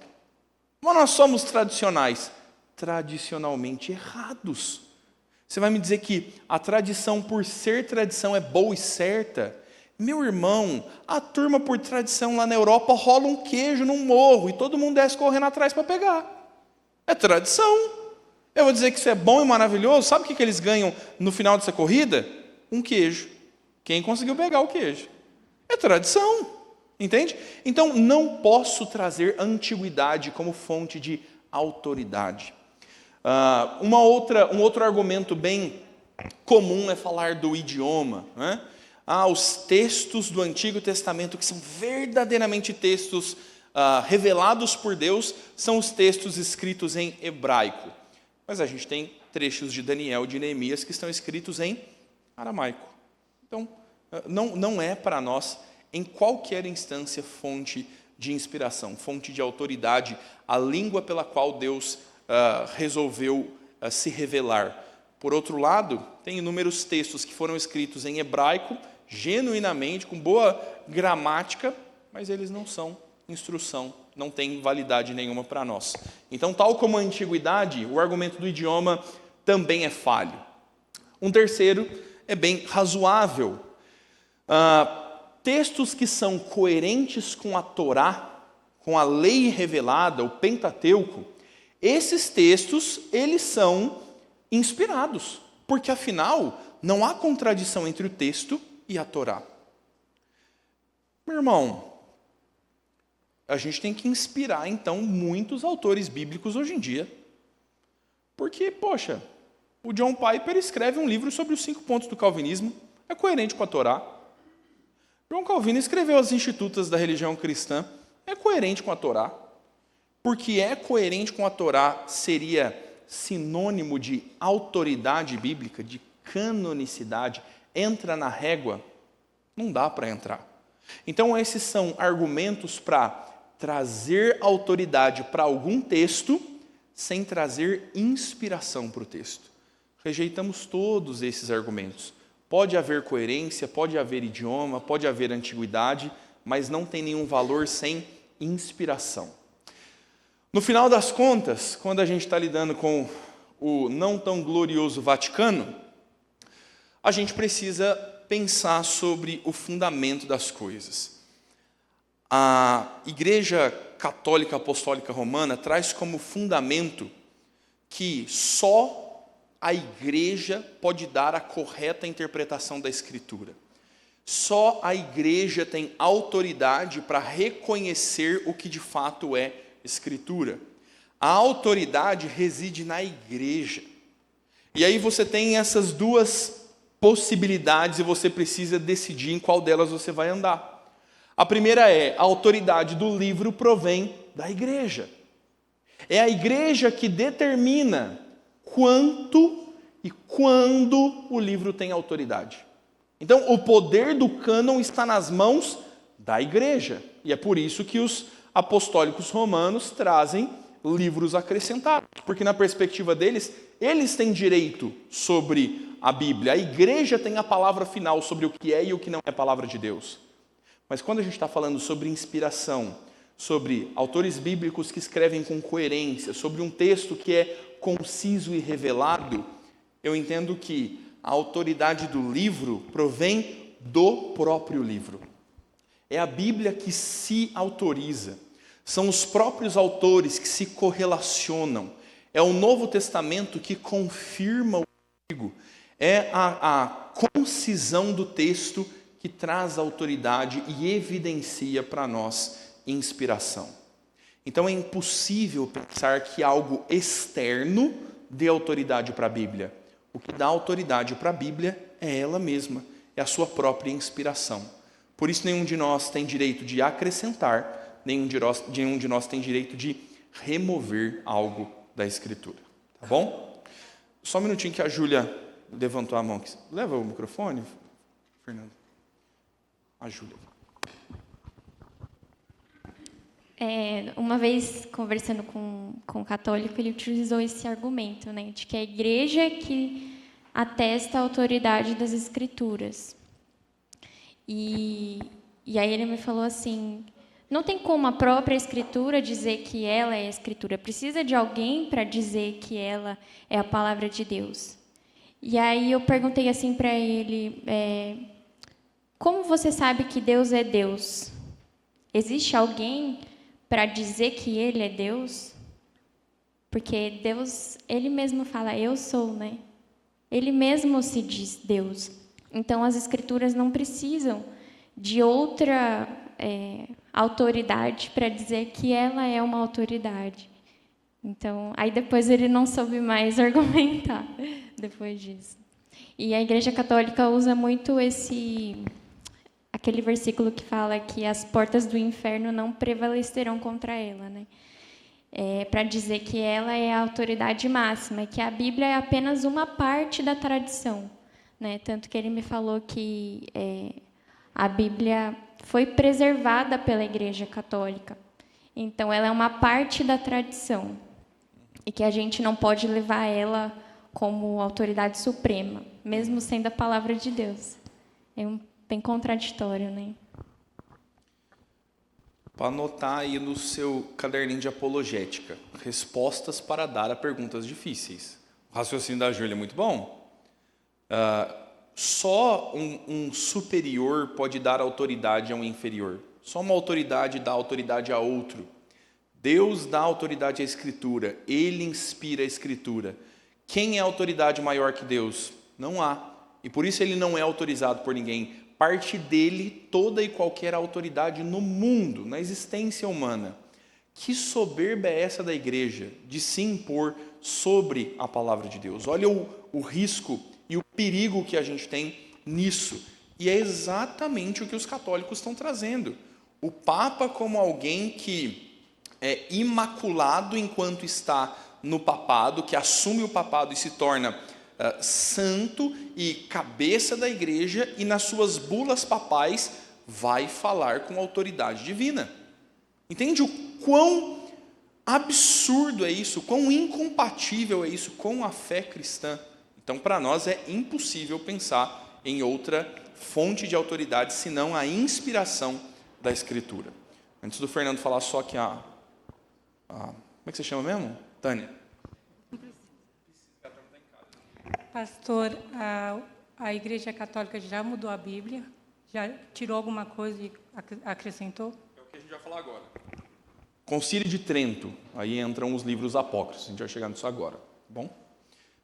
Mas nós somos tradicionais. Tradicionalmente errados. Você vai me dizer que a tradição, por ser tradição, é boa e certa? Meu irmão, a turma por tradição lá na Europa rola um queijo num morro e todo mundo desce correndo atrás para pegar. É tradição. Eu vou dizer que isso é bom e maravilhoso. Sabe o que eles ganham no final dessa corrida? Um queijo. Quem conseguiu pegar o queijo? É tradição. Entende? Então, não posso trazer a antiguidade como fonte de autoridade. Um outro argumento bem comum é falar do idioma, né? Os textos do Antigo Testamento, que são verdadeiramente textos revelados por Deus, são os textos escritos em hebraico. Mas a gente tem trechos de Daniel e de Neemias que estão escritos em aramaico. Então, não é para nós, em qualquer instância, fonte de inspiração, fonte de autoridade, a língua pela qual Deus resolveu se revelar. Por outro lado, tem inúmeros textos que foram escritos em hebraico, genuinamente, com boa gramática, mas eles não são instrução, não têm validade nenhuma para nós. Então, tal como a antiguidade, o argumento do idioma também é falho. Um terceiro é bem razoável. Textos que são coerentes com a Torá, com a lei revelada, o Pentateuco, esses textos, eles são inspirados, porque afinal, não há contradição entre o texto e a Torá. Meu irmão, a gente tem que inspirar, então, muitos autores bíblicos hoje em dia. Porque, poxa, o John Piper escreve um livro sobre os 5 pontos do calvinismo, é coerente com a Torá. João Calvino escreveu as Institutas da Religião Cristã, é coerente com a Torá. Porque é coerente com a Torá seria sinônimo de autoridade bíblica, de canonicidade, entra na régua? Não dá para entrar. Então, esses são argumentos para trazer autoridade para algum texto, sem trazer inspiração para o texto. Rejeitamos todos esses argumentos. Pode haver coerência, pode haver idioma, pode haver antiguidade, mas não tem nenhum valor sem inspiração. No final das contas, quando a gente está lidando com o não tão glorioso Vaticano, a gente precisa pensar sobre o fundamento das coisas. A Igreja Católica Apostólica Romana traz como fundamento que só a Igreja pode dar a correta interpretação da Escritura. Só a Igreja tem autoridade para reconhecer o que de fato é Escritura. A autoridade reside na Igreja. E aí você tem essas duas possibilidades e você precisa decidir em qual delas você vai andar. A primeira é, a autoridade do livro provém da Igreja. É a Igreja que determina quanto e quando o livro tem autoridade. Então, o poder do cânon está nas mãos da Igreja. E é por isso que os apostólicos romanos trazem livros acrescentados. Porque, na perspectiva deles, eles têm direito sobre a Bíblia. A Igreja tem a palavra final sobre o que é e o que não é a palavra de Deus. Mas quando a gente está falando sobre inspiração, sobre autores bíblicos que escrevem com coerência, sobre um texto que é conciso e revelado, eu entendo que a autoridade do livro provém do próprio livro. É a Bíblia que se autoriza. São os próprios autores que se correlacionam. É o Novo Testamento que confirma o Antigo. É a concisão do texto que traz autoridade e evidencia para nós inspiração. Então é impossível pensar que algo externo dê autoridade para a Bíblia. O que dá autoridade para a Bíblia é ela mesma, é a sua própria inspiração. Por isso, nenhum de nós tem direito de acrescentar, nenhum de nós tem direito de remover algo da Escritura. Tá bom? Só um minutinho que a Júlia levantou a mão aqui. Leva o microfone, Fernando. A Júlia. Uma vez, conversando com um católico, ele utilizou esse argumento, né, de que a igreja é que atesta a autoridade das Escrituras. E aí ele me falou assim, não tem como a própria Escritura dizer que ela é a Escritura, precisa de alguém para dizer que ela é a palavra de Deus. E aí eu perguntei assim para ele, como você sabe que Deus é Deus? Existe alguém para dizer que Ele é Deus? Porque Deus, Ele mesmo fala, eu sou, né? Ele mesmo se diz Deus. Então, as Escrituras não precisam de outra autoridade para dizer que ela é uma autoridade. Então, aí depois ele não soube mais argumentar depois disso. E a Igreja Católica usa muito aquele versículo que fala que as portas do inferno não prevalecerão contra ela, né? Para dizer que ela é a autoridade máxima, que a Bíblia é apenas uma parte da tradição, né? Tanto que ele me falou que a Bíblia foi preservada pela Igreja Católica. Então, ela é uma parte da tradição e que a gente não pode levar ela como autoridade suprema, mesmo sendo a palavra de Deus. É bem contraditório, né? Para anotar aí no seu caderninho de apologética, respostas para dar a perguntas difíceis. O raciocínio da Júlia é muito bom. Só um superior pode dar autoridade a um inferior. Só uma autoridade dá autoridade a outro. Deus dá autoridade à Escritura. Ele inspira a Escritura. Quem é autoridade maior que Deus? Não há. E por isso ele não é autorizado por ninguém. Parte dele toda e qualquer autoridade no mundo, na existência humana. Que soberba é essa da igreja de se impor sobre a palavra de Deus? Olha o risco e o perigo que a gente tem nisso. E é exatamente o que os católicos estão trazendo. O Papa como alguém que é imaculado enquanto está no papado, que assume o papado e se torna santo e cabeça da igreja, e nas suas bulas papais vai falar com autoridade divina. Entende o quão absurdo é isso, quão incompatível é isso com a fé cristã? Então, para nós é impossível pensar em outra fonte de autoridade senão a inspiração da Escritura. Antes do Fernando falar só que como é que você chama mesmo? Tânia. Pastor, a Igreja Católica já mudou a Bíblia? Já tirou alguma coisa e acrescentou? É o que a gente vai falar agora. Concílio de Trento, aí entram os livros apócrifos, a gente vai chegar nisso agora, tá bom?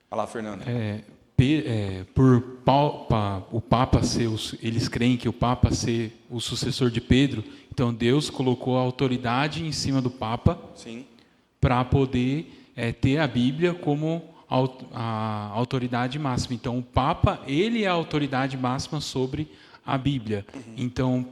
Vai lá, Fernando. O Papa ser, eles creem que o Papa ser o sucessor de Pedro, então Deus colocou a autoridade em cima do Papa para poder ter a Bíblia como a autoridade máxima. Então, o Papa, ele é a autoridade máxima sobre a Bíblia. Então,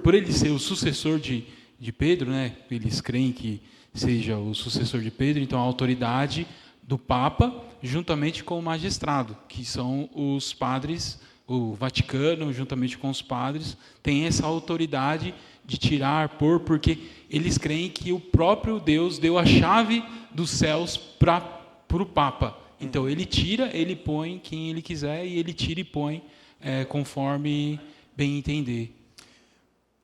por ele ser o sucessor de Pedro, né, eles creem que seja o sucessor de Pedro, então a autoridade do Papa, juntamente com o magistrado, que são os padres, o Vaticano, juntamente com os padres, tem essa autoridade de tirar, porque eles creem que o próprio Deus deu a chave dos céus para o Papa. Então, ele tira, ele põe quem ele quiser, e ele tira e põe conforme bem entender.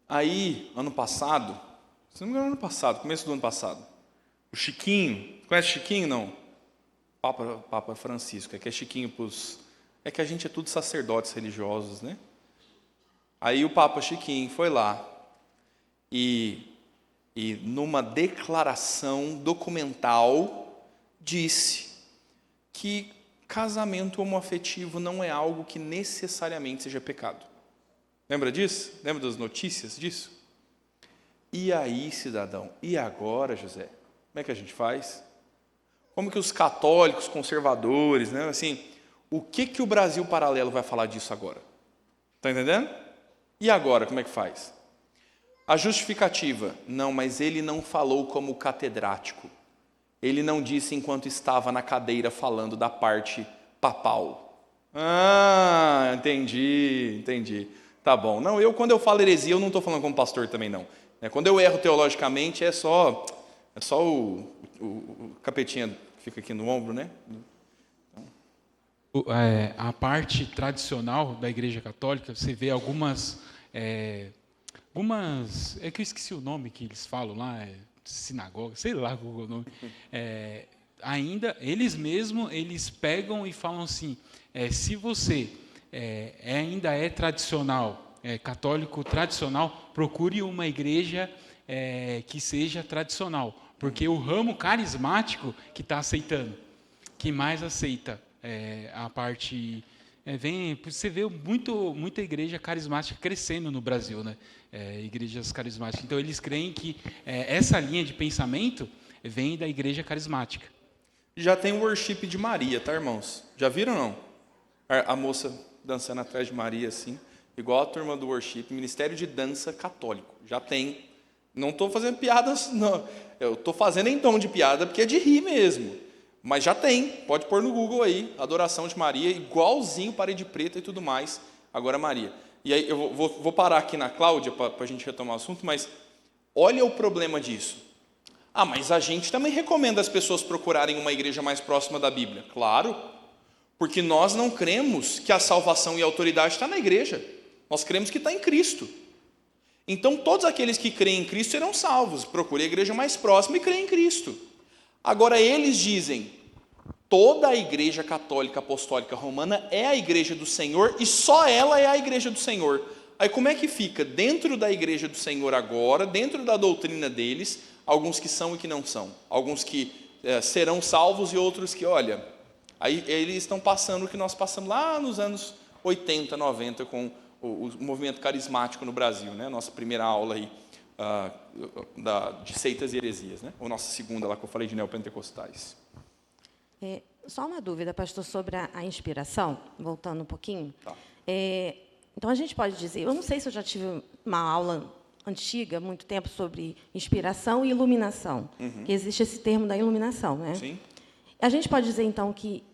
Aí, ano passado, se não me engano, começo do ano passado, o Chiquinho, conhece o Chiquinho, não? Papa Francisco, que é Chiquinho é que a gente é tudo sacerdotes religiosos, né? Aí o Papa Chiquinho foi lá e numa declaração documental disse que casamento homoafetivo não é algo que necessariamente seja pecado. Lembra disso? Lembra das notícias disso? E aí, cidadão? E agora, José? Como é que a gente faz? Como que os católicos conservadores, né? Assim, o que o Brasil Paralelo vai falar disso agora? Está entendendo? E agora, como é que faz? A justificativa, não, mas ele não falou como catedrático. Ele não disse enquanto estava na cadeira falando da parte papal. Ah, entendi. Tá bom. Não, quando eu falo heresia, eu não estou falando como pastor também, não. Quando eu erro teologicamente, é só o capetinha que fica aqui no ombro, né? A parte tradicional da Igreja Católica, você vê algumas... É que eu esqueci o nome que eles falam lá, sinagoga, sei lá qual é o nome. Ainda, eles mesmos, eles pegam e falam assim, se você ainda é tradicional, católico tradicional, procure uma igreja que seja tradicional, porque o ramo carismático que está aceitando, que mais aceita a parte... você vê muita igreja carismática crescendo no Brasil, né? Igrejas carismáticas. Então, eles creem que essa linha de pensamento vem da igreja carismática. Já tem o worship de Maria, tá, irmãos? Já viram, não? A moça dançando atrás de Maria, assim, igual a turma do worship, Ministério de Dança Católico. Já tem. Não estou fazendo piadas, não. Eu estou fazendo em tom de piada, porque é de rir mesmo. Mas já tem, pode pôr no Google aí, adoração de Maria, igualzinho parede preta e tudo mais, agora Maria. E aí eu vou parar aqui na Cláudia para a gente retomar o assunto, mas olha o problema disso. Mas a gente também recomenda as pessoas procurarem uma igreja mais próxima da Bíblia. Claro, porque nós não cremos que a salvação e a autoridade está na igreja, nós cremos que está em Cristo. Então todos aqueles que creem em Cristo serão salvos, procure a igreja mais próxima e creia em Cristo. Agora eles dizem, toda a igreja católica apostólica romana é a igreja do Senhor e só ela é a igreja do Senhor. Aí como é que fica? Dentro da igreja do Senhor agora, dentro da doutrina deles, alguns que são e que não são. Alguns que serão salvos e outros que, olha, aí eles estão passando o que nós passamos lá nos anos 80, 90 com o movimento carismático no Brasil, né? Nossa primeira aula aí. De seitas e heresias, né? Ou nossa segunda lá que eu falei de neopentecostais. Só uma dúvida, pastor, sobre a inspiração, voltando um pouquinho. Tá. Então a gente pode dizer, eu não sei se eu já tive uma aula antiga, muito tempo, sobre inspiração e iluminação, que existe esse termo da iluminação, né? Sim. A gente pode dizer então que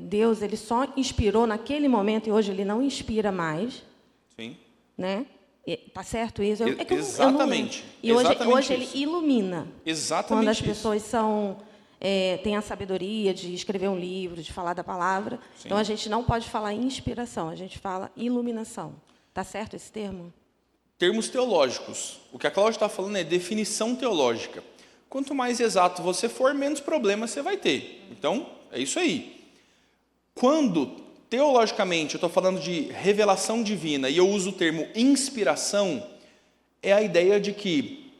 Deus ele só inspirou naquele momento e hoje ele não inspira mais. Sim. Né? Tá certo isso? Exatamente. E hoje ele ilumina. Exatamente. Quando as pessoas têm a sabedoria de escrever um livro, de falar da palavra. Sim. Então a gente não pode falar inspiração, a gente fala iluminação. Tá certo esse termo? Termos teológicos. O que a Cláudia está falando é definição teológica. Quanto mais exato você for, menos problemas você vai ter. Então, é isso aí. Quando teologicamente, eu estou falando de revelação divina, e eu uso o termo inspiração, é a ideia de que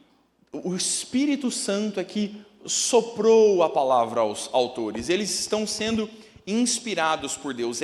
o Espírito Santo é que soprou a palavra aos autores. Eles estão sendo inspirados por Deus.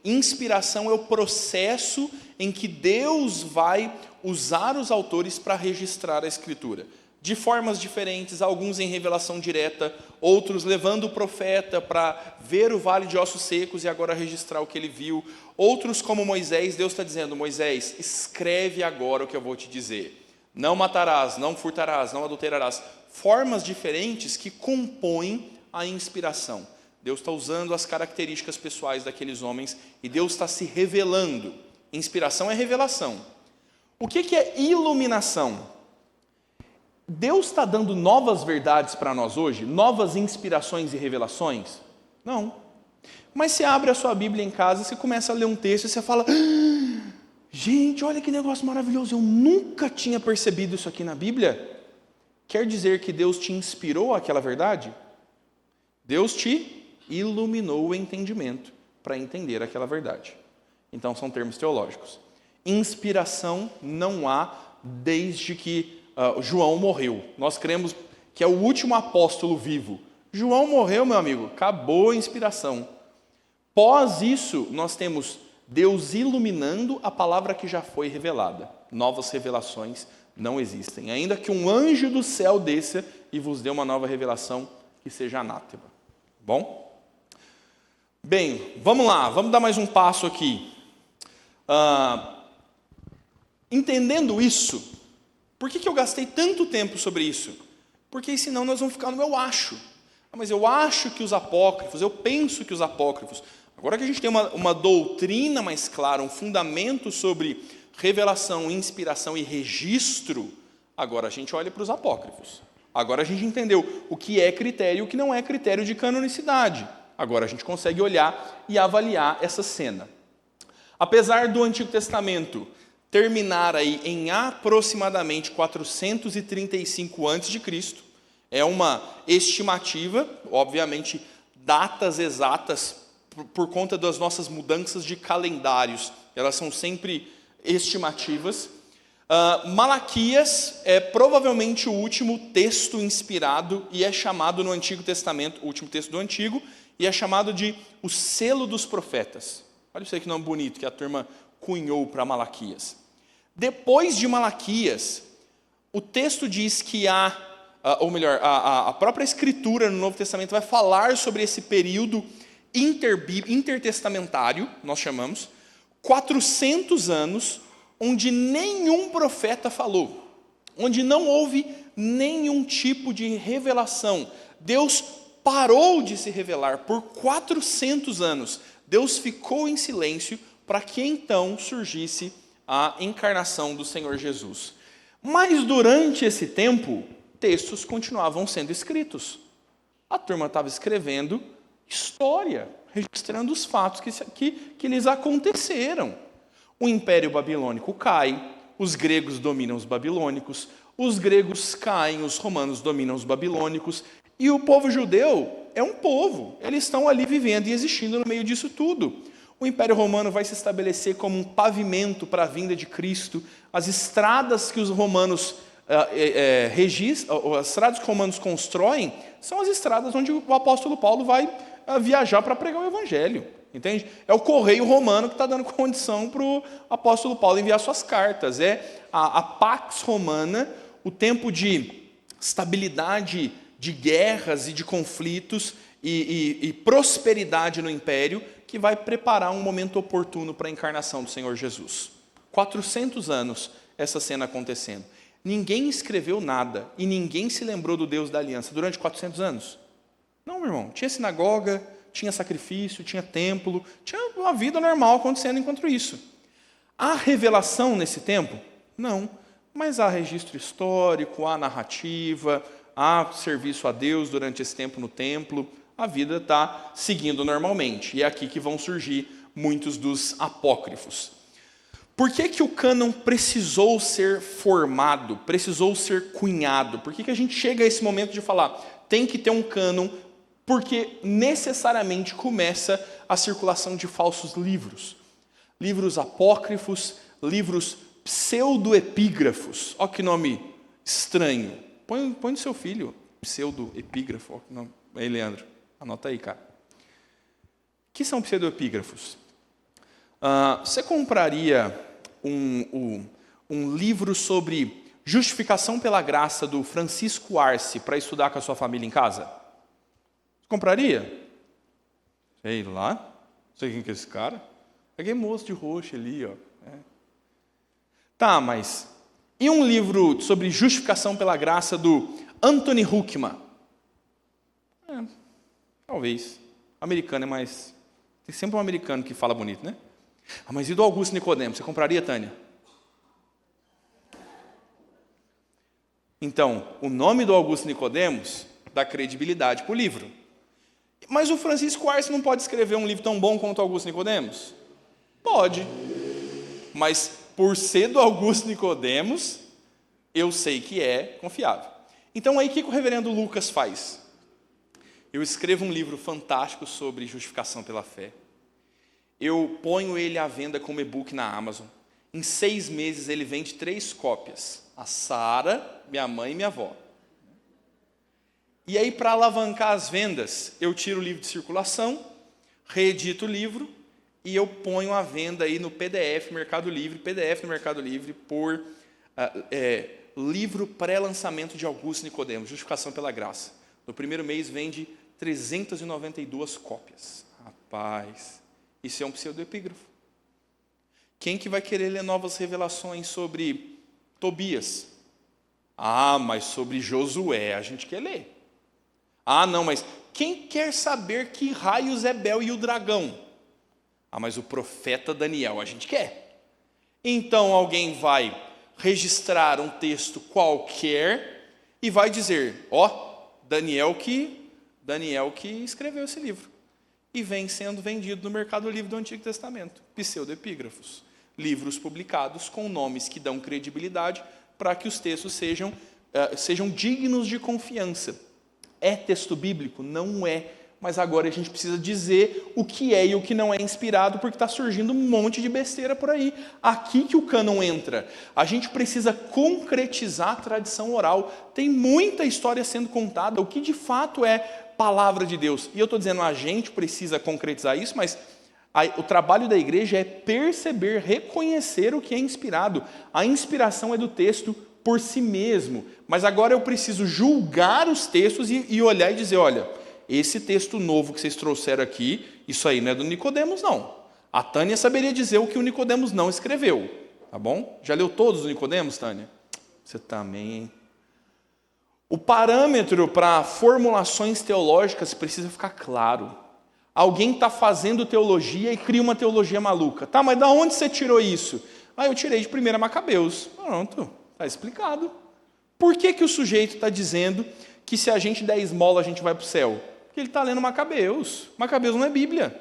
Inspiração é o processo em que Deus vai usar os autores para registrar a Escritura. De formas diferentes, alguns em revelação direta, outros levando o profeta para ver o vale de ossos secos e agora registrar o que ele viu. Outros, como Moisés, Deus está dizendo, Moisés, escreve agora o que eu vou te dizer. Não matarás, não furtarás, não adulterarás. Formas diferentes que compõem a inspiração. Deus está usando as características pessoais daqueles homens e Deus está se revelando. Inspiração é revelação. O que é iluminação? Deus está dando novas verdades para nós hoje? Novas inspirações e revelações? Não. Mas você abre a sua Bíblia em casa, você começa a ler um texto e você fala, gente, olha que negócio maravilhoso, eu nunca tinha percebido isso aqui na Bíblia. Quer dizer que Deus te inspirou àquela verdade? Deus te iluminou o entendimento para entender aquela verdade. Então são termos teológicos. Inspiração não há desde que João morreu. Nós cremos que é o último apóstolo vivo. João morreu, meu amigo, acabou a inspiração. Pós isso, nós temos Deus iluminando a palavra que já foi revelada. Novas revelações não existem. Ainda que um anjo do céu desça e vos dê uma nova revelação que seja anátema. Bom? Bem, vamos lá, vamos dar mais um passo aqui. Entendendo isso, por que eu gastei tanto tempo sobre isso? Porque senão nós vamos ficar no eu acho. Mas eu acho que os apócrifos, eu penso que os apócrifos. Agora que a gente tem uma doutrina mais clara, um fundamento sobre revelação, inspiração e registro, agora a gente olha para os apócrifos. Agora a gente entendeu o que é critério e o que não é critério de canonicidade. Agora a gente consegue olhar e avaliar essa cena. Apesar do Antigo Testamento terminar aí em aproximadamente 435 a.C., é uma estimativa, obviamente datas exatas por conta das nossas mudanças de calendários, elas são sempre estimativas. Malaquias é provavelmente o último texto inspirado e é chamado no Antigo Testamento, o último texto do Antigo, e é chamado de o selo dos profetas. Olha isso aí que nome bonito que a turma cunhou para Malaquias. Depois de Malaquias, o texto diz que a própria Escritura no Novo Testamento vai falar sobre esse período intertestamentário, nós chamamos, 400 anos, onde nenhum profeta falou, onde não houve nenhum tipo de revelação. Deus parou de se revelar por 400 anos. Deus ficou em silêncio para que então surgisse a encarnação do Senhor Jesus. Mas durante esse tempo, textos continuavam sendo escritos. A turma estava escrevendo história, registrando os fatos que lhes aconteceram. O Império Babilônico cai, os gregos dominam os babilônicos, os gregos caem, os romanos dominam os babilônicos, e o povo judeu é um povo, eles estão ali vivendo e existindo no meio disso tudo. O Império Romano vai se estabelecer como um pavimento para a vinda de Cristo. As estradas que os romanos as estradas que os romanos constroem são as estradas onde o apóstolo Paulo vai viajar para pregar o evangelho. Entende? É o correio romano que está dando condição para o apóstolo Paulo enviar suas cartas. É a Pax Romana, o tempo de estabilidade, de guerras e de conflitos e prosperidade no império, que vai preparar um momento oportuno para a encarnação do Senhor Jesus. 400 anos essa cena acontecendo. Ninguém escreveu nada e ninguém se lembrou do Deus da aliança durante 400 anos. Não, meu irmão. Tinha sinagoga, tinha sacrifício, tinha templo, tinha uma vida normal acontecendo enquanto isso. Há revelação nesse tempo? Não. Mas há registro histórico, há narrativa, há serviço a Deus durante esse tempo no templo. A vida está seguindo normalmente. E é aqui que vão surgir muitos dos apócrifos. Por que o cânon precisou ser formado, precisou ser cunhado? Por que a gente chega a esse momento de falar, tem que ter um cânon, porque necessariamente começa a circulação de falsos livros. Livros apócrifos, livros pseudoepígrafos. Olha que nome estranho. Põe no seu filho, pseudoepígrafo. Olha que nome. Aí, Leandro, anota aí, cara. O que são pseudoepígrafos? Você compraria um livro sobre justificação pela graça do Francisco Arce para estudar com a sua família em casa? Compraria? Sei lá. Não sei quem que é esse cara. Peguei moço de roxo ali, ó. Tá, mas e um livro sobre justificação pela graça do Anthony Huckman? Talvez. Americano é mais... Tem sempre um americano que fala bonito, né? Mas e do Augusto Nicodemos? Você compraria, Tânia? Então, o nome do Augusto Nicodemos dá credibilidade para o livro. Mas o Francisco Arce não pode escrever um livro tão bom quanto o Augusto Nicodemos? Pode. Mas por ser do Augusto Nicodemos, eu sei que é confiável. Então aí o que o reverendo Lucas faz? Eu escrevo um livro fantástico sobre justificação pela fé. Eu ponho ele à venda como e-book na Amazon. Em 6 meses ele vende 3 cópias. A Sara, minha mãe e minha avó. E aí, para alavancar as vendas, eu tiro o livro de circulação, reedito o livro e eu ponho à venda aí no PDF Mercado Livre, por livro pré-lançamento de Augusto Nicodemos, Justificação pela Graça. No primeiro mês vende 392 cópias. Rapaz, isso é um pseudoepígrafo. Quem que vai querer ler novas revelações sobre Tobias? Ah, mas sobre Josué a gente quer ler. Ah, não, mas quem quer saber que raios é Bel e o dragão? Ah, mas o profeta Daniel a gente quer. Então alguém vai registrar um texto qualquer e vai dizer, Daniel que escreveu esse livro. E vem sendo vendido no Mercado Livre do Antigo Testamento, pseudoepígrafos, livros publicados com nomes que dão credibilidade para que os textos sejam dignos de confiança. É texto bíblico? Não é. Mas agora a gente precisa dizer o que é e o que não é inspirado, porque está surgindo um monte de besteira por aí. Aqui que o cânon entra. A gente precisa concretizar a tradição oral. Tem muita história sendo contada, o que de fato é palavra de Deus. E eu estou dizendo, a gente precisa concretizar isso, mas o trabalho da igreja é perceber, reconhecer o que é inspirado. A inspiração é do texto por si mesmo. Mas agora eu preciso julgar os textos e olhar e dizer, olha, esse texto novo que vocês trouxeram aqui, isso aí não é do Nicodemos, não. A Tânia saberia dizer o que o Nicodemos não escreveu. Tá bom? Já leu todos os Nicodemos, Tânia? Você também, hein? O parâmetro para formulações teológicas precisa ficar claro. Alguém está fazendo teologia e cria uma teologia maluca. Tá, mas de onde você tirou isso? Eu tirei de 1 Macabeus. Pronto, está explicado. Por que o sujeito está dizendo que se a gente der esmola a gente vai para o céu? Porque ele está lendo Macabeus. Macabeus não é Bíblia.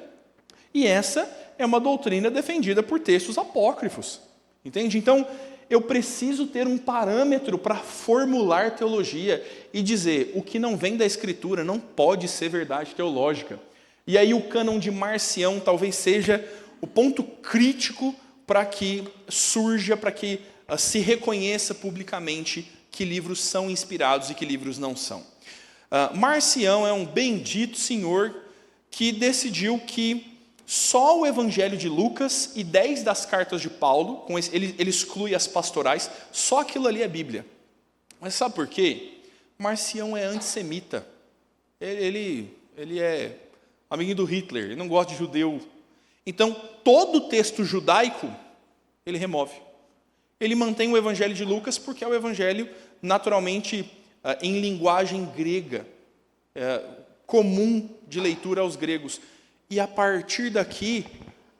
E essa é uma doutrina defendida por textos apócrifos. Entende? Então, eu preciso ter um parâmetro para formular teologia e dizer o que não vem da Escritura não pode ser verdade teológica. E aí o cânon de Marcião talvez seja o ponto crítico para que surja, para que se reconheça publicamente que livros são inspirados e que livros não são. Marcião é um bendito senhor que decidiu que só o Evangelho de Lucas e 10 das cartas de Paulo, ele exclui as pastorais, só aquilo ali é Bíblia. Mas sabe por quê? Marcião é antissemita. Ele é amiguinho do Hitler, ele não gosta de judeu. Então, todo o texto judaico, ele remove. Ele mantém o Evangelho de Lucas porque é o Evangelho naturalmente em linguagem grega, comum de leitura aos gregos. E a partir daqui,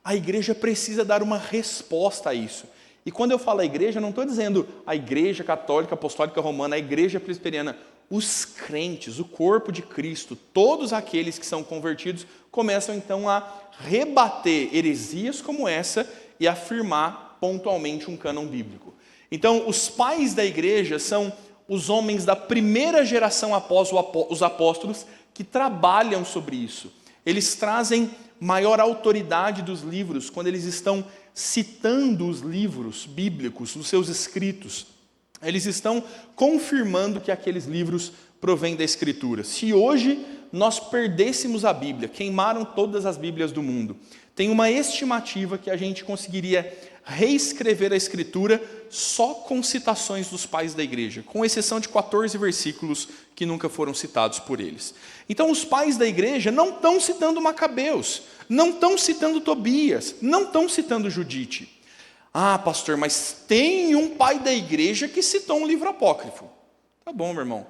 a igreja precisa dar uma resposta a isso. E quando eu falo a igreja, eu não estou dizendo a igreja católica, apostólica romana, a igreja presbiteriana. Os crentes, o corpo de Cristo, todos aqueles que são convertidos, começam então a rebater heresias como essa e afirmar pontualmente um cânon bíblico. Então, os pais da igreja são os homens da primeira geração após os apóstolos que trabalham sobre isso. Eles trazem maior autoridade dos livros quando eles estão citando os livros bíblicos, os seus escritos. Eles estão confirmando que aqueles livros provêm da Escritura. Se hoje nós perdêssemos a Bíblia, queimaram todas as Bíblias do mundo, tem uma estimativa que a gente conseguiria reescrever a Escritura só com citações dos pais da igreja, com exceção de 14 versículos que nunca foram citados por eles. Então os pais da igreja não estão citando Macabeus, não estão citando Tobias, não estão citando Judite. Ah, pastor, mas tem um pai da igreja que citou um livro apócrifo. Tá bom, meu irmão.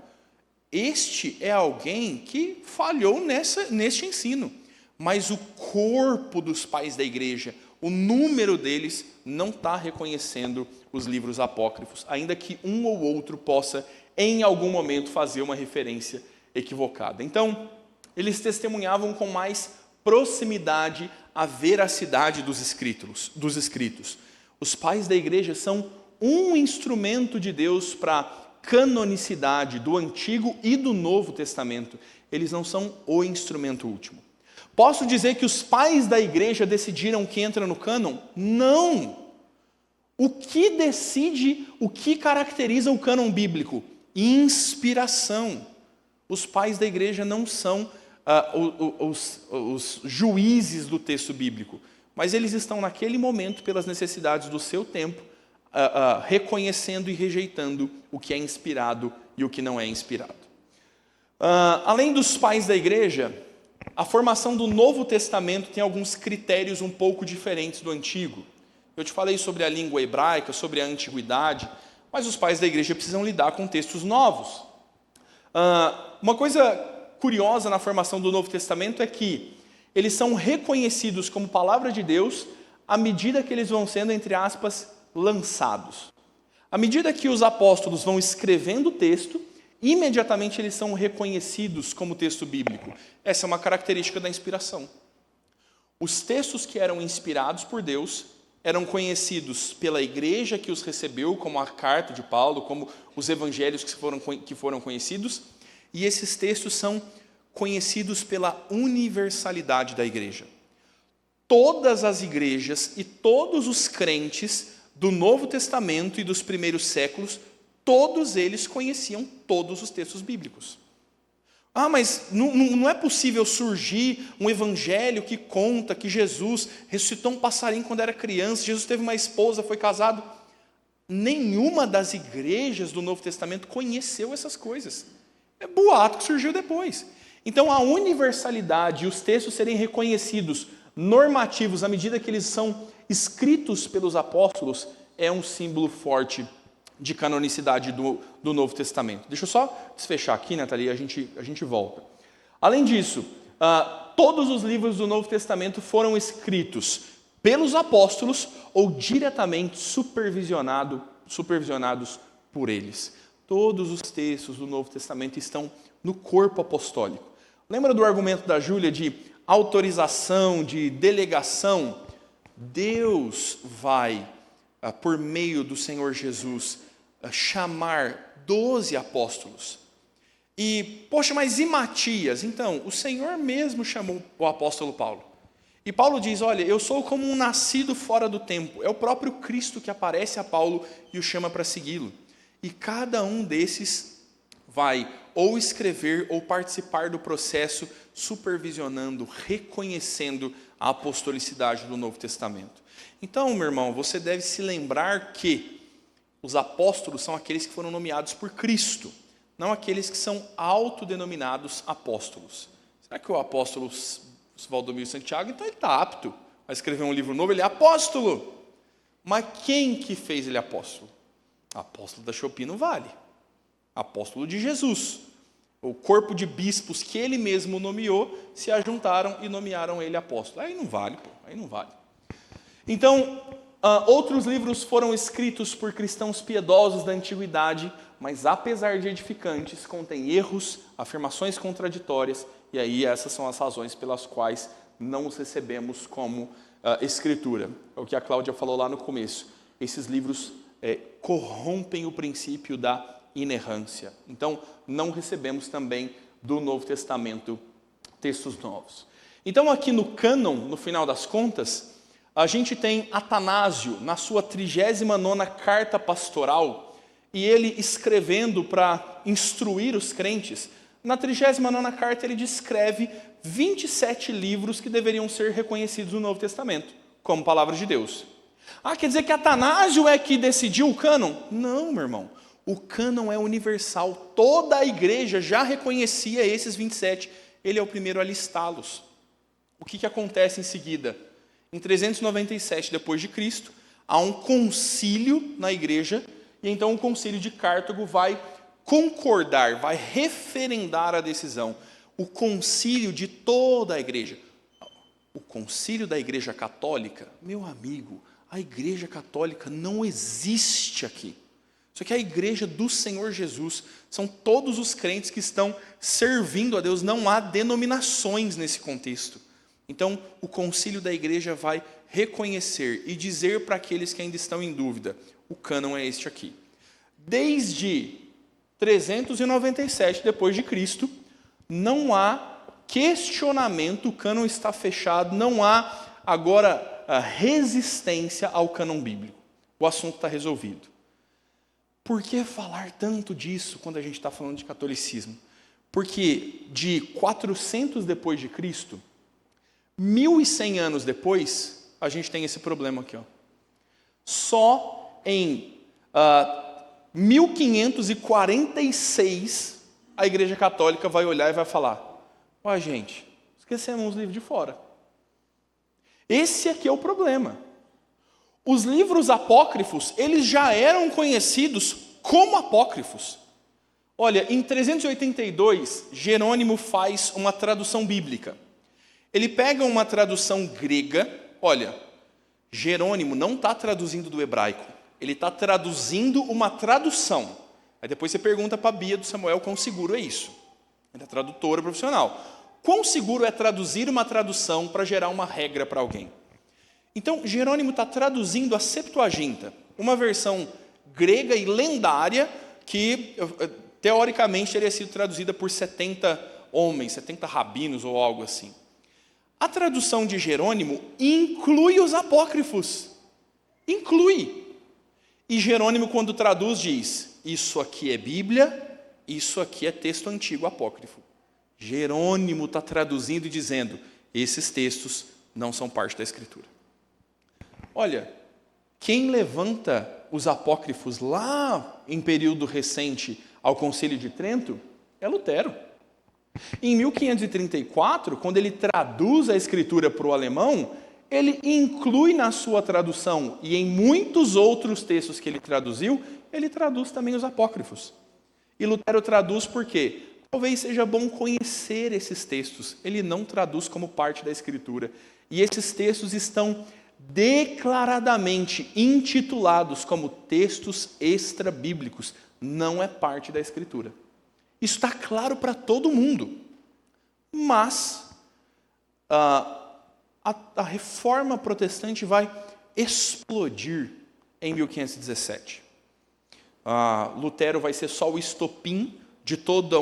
Este é alguém que falhou neste ensino. Mas o corpo dos pais da igreja, o número deles, não está reconhecendo os livros apócrifos, ainda que um ou outro possa, em algum momento, fazer uma referência equivocada. Então, eles testemunhavam com mais proximidade a veracidade dos escritos. Os pais da igreja são um instrumento de Deus para a canonicidade do Antigo e do Novo Testamento. Eles não são o instrumento último. Posso dizer que os pais da igreja decidiram que entra no cânon? Não! O que decide, o que caracteriza o cânon bíblico? Inspiração. Os pais da igreja não são os juízes do texto bíblico, mas eles estão naquele momento, pelas necessidades do seu tempo, reconhecendo e rejeitando o que é inspirado e o que não é inspirado. Além dos pais da igreja, a formação do Novo Testamento tem alguns critérios um pouco diferentes do Antigo. Eu te falei sobre a língua hebraica, sobre a antiguidade, mas os pais da igreja precisam lidar com textos novos. Uma coisa curiosa na formação do Novo Testamento é que eles são reconhecidos como palavra de Deus à medida que eles vão sendo, entre aspas, lançados. À medida que os apóstolos vão escrevendo o texto, imediatamente eles são reconhecidos como texto bíblico. Essa é uma característica da inspiração. Os textos que eram inspirados por Deus eram conhecidos pela igreja que os recebeu, como a carta de Paulo, como os evangelhos que foram conhecidos, e esses textos são conhecidos pela universalidade da igreja. Todas as igrejas e todos os crentes do Novo Testamento e dos primeiros séculos, todos eles conheciam todos os textos bíblicos. Mas não é possível surgir um evangelho que conta que Jesus ressuscitou um passarinho quando era criança, Jesus teve uma esposa, foi casado. Nenhuma das igrejas do Novo Testamento conheceu essas coisas. É boato que surgiu depois. Então, a universalidade e os textos serem reconhecidos, normativos, à medida que eles são escritos pelos apóstolos, é um símbolo forte de canonicidade do Novo Testamento. Deixa eu só desfechar aqui, Nathalie, e a gente volta. Além disso, todos os livros do Novo Testamento foram escritos pelos apóstolos ou diretamente supervisionados por eles. Todos os textos do Novo Testamento estão no corpo apostólico. Lembra do argumento da Júlia de autorização, de delegação? Deus vai, por meio do Senhor Jesus, chamar 12 apóstolos. E, poxa, mas e Matias? Então, o Senhor mesmo chamou o apóstolo Paulo. E Paulo diz, olha, eu sou como um nascido fora do tempo. É o próprio Cristo que aparece a Paulo e o chama para segui-lo. E cada um desses vai ou escrever ou participar do processo, supervisionando, reconhecendo a apostolicidade do Novo Testamento. Então, meu irmão, você deve se lembrar que os apóstolos são aqueles que foram nomeados por Cristo, não aqueles que são autodenominados apóstolos. Será que o apóstolo Valdomiro Santiago, então ele está apto a escrever um livro novo? Ele é apóstolo. Mas quem que fez ele apóstolo? Apóstolo da Shopee não vale. Apóstolo de Jesus. O corpo de bispos que ele mesmo nomeou se ajuntaram e nomearam ele apóstolo. Aí não vale, aí não vale. Então, outros livros foram escritos por cristãos piedosos da antiguidade, mas apesar de edificantes, contêm erros, afirmações contraditórias, e aí essas são as razões pelas quais não os recebemos como escritura. É o que a Cláudia falou lá no começo. Esses livros corrompem o princípio da inerrância. Então, não recebemos também do Novo Testamento textos novos. Então, aqui no cânon, no final das contas, a gente tem Atanásio, na sua 39ª carta pastoral, e ele escrevendo para instruir os crentes. Na 39ª carta ele descreve 27 livros que deveriam ser reconhecidos no Novo Testamento, como palavra de Deus. Quer dizer que Atanásio é que decidiu o cânon? Não, meu irmão. O cânon é universal. Toda a igreja já reconhecia esses 27. Ele é o primeiro a listá-los. O que acontece em seguida? Em 397 depois de Cristo, há um concílio na igreja, e então o concílio de Cartago vai concordar, vai referendar a decisão. O concílio de toda a igreja. O concílio da igreja católica, meu amigo, a igreja católica não existe aqui. Isso aqui é a igreja do Senhor Jesus. São todos os crentes que estão servindo a Deus. Não há denominações nesse contexto. Então, o concílio da igreja vai reconhecer e dizer para aqueles que ainda estão em dúvida, o cânon é este aqui. Desde 397 depois de Cristo, não há questionamento, o cânon está fechado, não há agora a resistência ao cânon bíblico. O assunto está resolvido. Por que falar tanto disso quando a gente está falando de catolicismo? Porque de 400 depois de Cristo, 1100 anos depois, a gente tem esse problema aqui. Só em 1546, a Igreja Católica vai olhar e vai falar, gente, esquecemos uns livros de fora. Esse aqui é o problema. Os livros apócrifos, eles já eram conhecidos como apócrifos. Olha, em 382, Jerônimo faz uma tradução bíblica. Ele pega uma tradução grega. Olha, Jerônimo não está traduzindo do hebraico, ele está traduzindo uma tradução. Aí depois você pergunta para a Bia do Samuel quão seguro é isso. Ele é tradutora profissional. Quão seguro é traduzir uma tradução para gerar uma regra para alguém? Então, Jerônimo está traduzindo a Septuaginta, uma versão grega e lendária que, teoricamente, teria sido traduzida por 70 homens, 70 rabinos ou algo assim. A tradução de Jerônimo inclui os apócrifos. Inclui. E Jerônimo, quando traduz, diz: isso aqui é Bíblia, isso aqui é texto antigo apócrifo. Jerônimo está traduzindo e dizendo: esses textos não são parte da Escritura. Olha, quem levanta os apócrifos lá em período recente ao Concílio de Trento é Lutero. Em 1534, quando ele traduz a Escritura para o alemão, ele inclui na sua tradução, e em muitos outros textos que ele traduziu, ele traduz também os apócrifos. E Lutero traduz por quê? Talvez seja bom conhecer esses textos. Ele não traduz como parte da Escritura. E esses textos estão declaradamente intitulados como textos extra-bíblicos. Não é parte da Escritura. Isso está claro para todo mundo. Mas a reforma protestante vai explodir em 1517. Lutero vai ser só o estopim de toda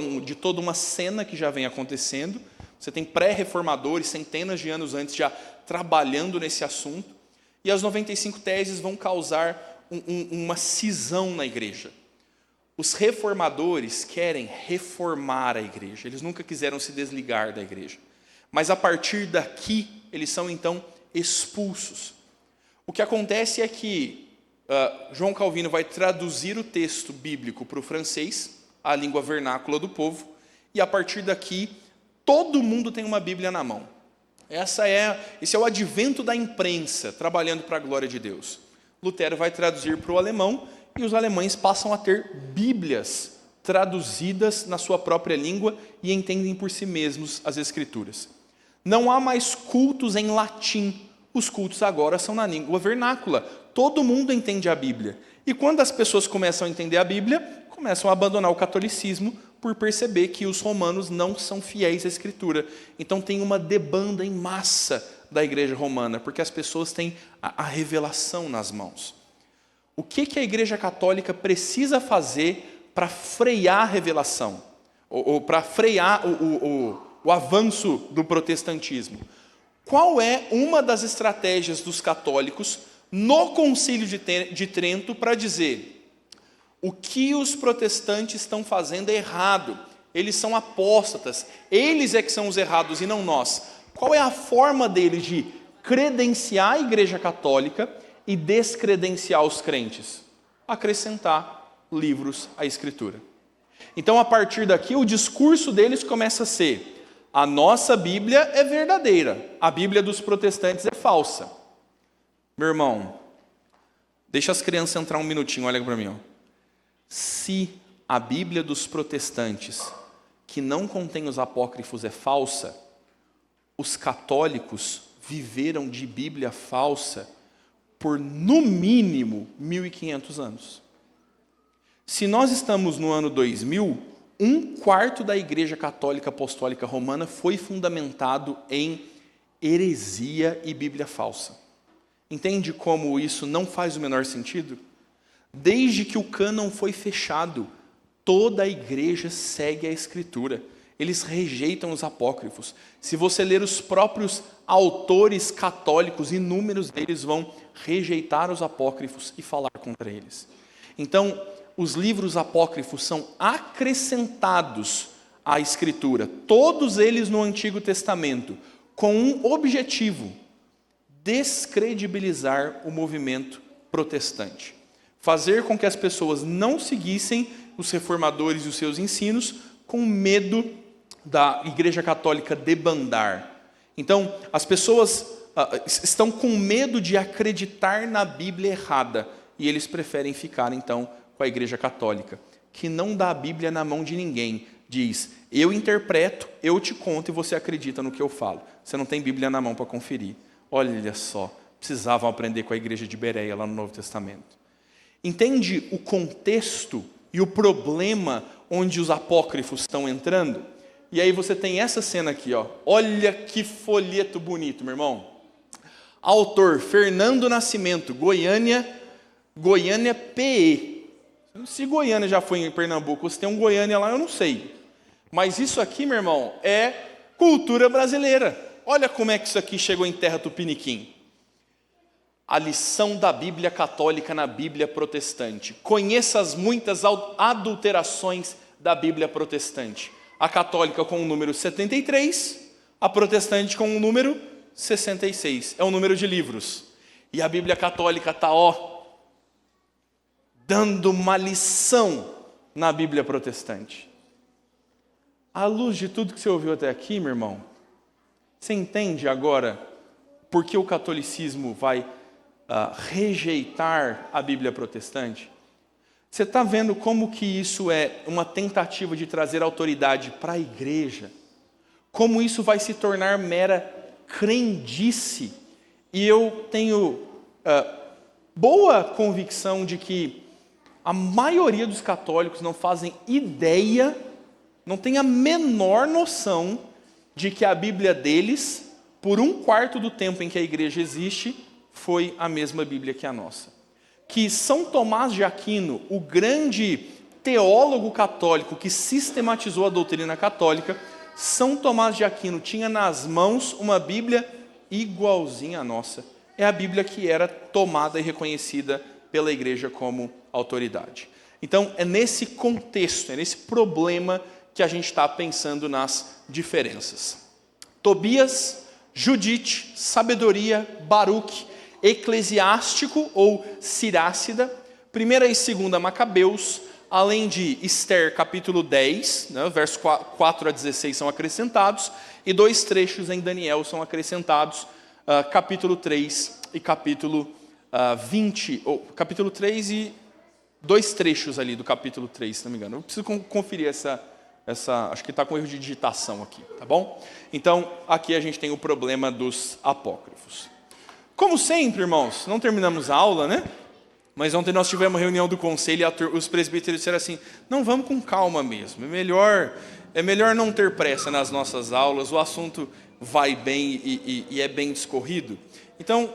uma cena que já vem acontecendo. Você tem pré-reformadores, centenas de anos antes, já trabalhando nesse assunto. E as 95 teses vão causar uma cisão na igreja. Os reformadores querem reformar a igreja. Eles nunca quiseram se desligar da igreja. Mas a partir daqui, eles são então expulsos. O que acontece é que João Calvino vai traduzir o texto bíblico para o francês, a língua vernácula do povo, e a partir daqui, todo mundo tem uma Bíblia na mão. Esse é o advento da imprensa, trabalhando para a glória de Deus. Lutero vai traduzir para o alemão, e os alemães passam a ter Bíblias traduzidas na sua própria língua e entendem por si mesmos as Escrituras. Não há mais cultos em latim. Os cultos agora são na língua vernácula. Todo mundo entende a Bíblia. E quando as pessoas começam a entender a Bíblia, começam a abandonar o catolicismo por perceber que os romanos não são fiéis à Escritura. Então tem uma debanda em massa da igreja romana, porque as pessoas têm a revelação nas mãos. O que a igreja católica precisa fazer para frear a revelação? Ou para frear o avanço do protestantismo? Qual é uma das estratégias dos católicos no Concílio de Trento para dizer: o que os protestantes estão fazendo é errado, eles são apóstatas, eles é que são os errados e não nós. Qual é a forma deles de credenciar a igreja católica e descredenciar os crentes? Acrescentar livros à Escritura. Então, a partir daqui, o discurso deles começa a ser: a nossa Bíblia é verdadeira, a Bíblia dos protestantes é falsa. Meu irmão, deixa as crianças entrar um minutinho, olha para mim. Ó. Se a Bíblia dos protestantes, que não contém os apócrifos, é falsa, os católicos viveram de Bíblia falsa por, no mínimo, 1.500 anos. Se nós estamos no ano 2000, 1/4 da Igreja Católica Apostólica Romana foi fundamentado em heresia e Bíblia falsa. Entende como isso não faz o menor sentido? Desde que o cânon foi fechado, toda a igreja segue a Escritura. Eles rejeitam os apócrifos. Se você ler os próprios autores católicos, inúmeros deles vão rejeitar os apócrifos e falar contra eles. Então, os livros apócrifos são acrescentados à Escritura, todos eles no Antigo Testamento, com um objetivo: descredibilizar o movimento protestante. Fazer com que as pessoas não seguissem os reformadores e os seus ensinos, com medo da Igreja Católica debandar. Então, as pessoas estão com medo de acreditar na Bíblia errada, e eles preferem ficar, então, com a Igreja Católica, que não dá a Bíblia na mão de ninguém. Diz, eu interpreto, eu te conto e você acredita no que eu falo. Você não tem Bíblia na mão para conferir. Olha só, precisavam aprender com a igreja de Bereia lá no Novo Testamento. Entende o contexto e o problema onde os apócrifos estão entrando? E aí você tem essa cena aqui, ó. Olha que folheto bonito, meu irmão. Autor, Fernando Nascimento, Goiânia PE. Se Goiânia já foi em Pernambuco, se tem um Goiânia lá, eu não sei. Mas isso aqui, meu irmão, é cultura brasileira. Olha como é que isso aqui chegou em terra tupiniquim. A lição da Bíblia católica na Bíblia protestante. Conheça as muitas adulterações da Bíblia protestante. A católica com o número 73, a protestante com o número 66. É o número de livros. E a Bíblia católica está, dando uma lição na Bíblia protestante. À luz de tudo que você ouviu até aqui, meu irmão, você entende agora por que o catolicismo vai rejeitar a Bíblia protestante? Você está vendo como que isso é uma tentativa de trazer autoridade para a igreja? Como isso vai se tornar mera crendice? E eu tenho boa convicção de que a maioria dos católicos não fazem ideia, não tem a menor noção de que a Bíblia deles, por 1/4 do tempo em que a igreja existe, foi a mesma Bíblia que a nossa. Que São Tomás de Aquino, o grande teólogo católico que sistematizou a doutrina católica, São Tomás de Aquino tinha nas mãos uma Bíblia igualzinha à nossa. É a Bíblia que era tomada e reconhecida pela igreja como autoridade. Então, é nesse contexto, é nesse problema que a gente está pensando nas diferenças. Tobias, Judite, Sabedoria, Baruque, Eclesiástico ou Sirácida, 1ª e 2ª Macabeus, além de Esther capítulo 10, versos 4 a 16 são acrescentados, e 2 trechos em Daniel são acrescentados, capítulo 3 e capítulo 20, ou capítulo 3 e 2 trechos ali do capítulo 3, se não me engano. Eu preciso conferir essa acho que está com erro de digitação aqui, tá bom? Então, aqui a gente tem o problema dos apócrifos. Como sempre, irmãos, não terminamos a aula, né? Mas ontem nós tivemos uma reunião do conselho e os presbíteros disseram assim, não, vamos com calma mesmo, é melhor não ter pressa nas nossas aulas, o assunto vai bem e é bem discorrido. Então,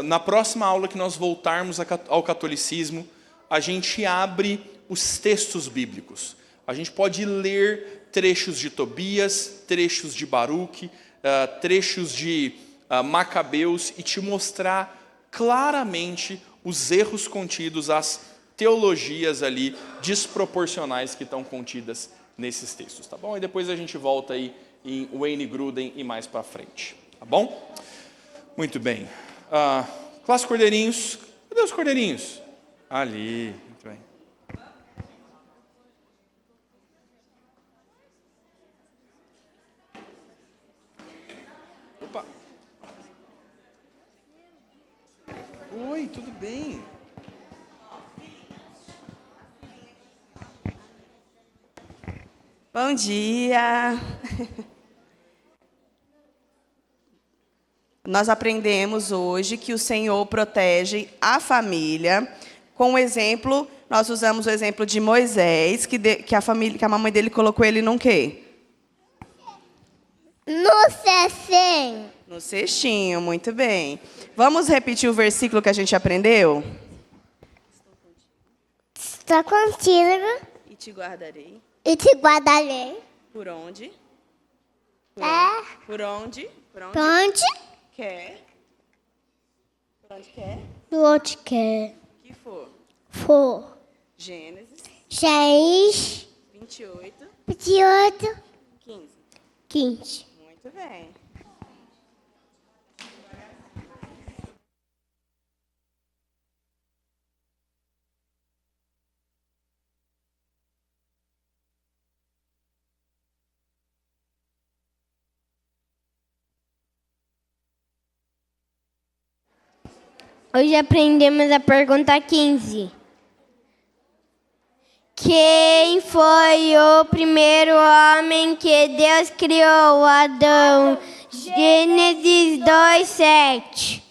na próxima aula que nós voltarmos ao catolicismo, a gente abre os textos bíblicos. A gente pode ler trechos de Tobias, trechos de Baruque, trechos de Macabeus e te mostrar claramente os erros contidos, as teologias ali desproporcionais que estão contidas nesses textos, tá bom? E depois a gente volta aí em Wayne Gruden e mais para frente, tá bom? Muito bem. Classe Cordeirinhos, cadê os Cordeirinhos? Ali, muito bem. Opa! Oi, tudo bem? Bom dia! Nós aprendemos hoje que o Senhor protege a família. Com o exemplo, nós usamos o exemplo de Moisés, que a mamãe dele colocou ele num quê? No cestinho. No cestinho, muito bem. Vamos repetir o versículo que a gente aprendeu? Estou contigo. E te guardarei. E te guardarei. Por onde? Por onde? Por onde? Quer. Por onde quer? Por onde quer. Que for. For. Gênesis. 6. 28. 28. 15. 15. Muito bem. Hoje aprendemos a pergunta 15. Quem foi o primeiro homem que Deus criou? Adão. Gênesis 2:7.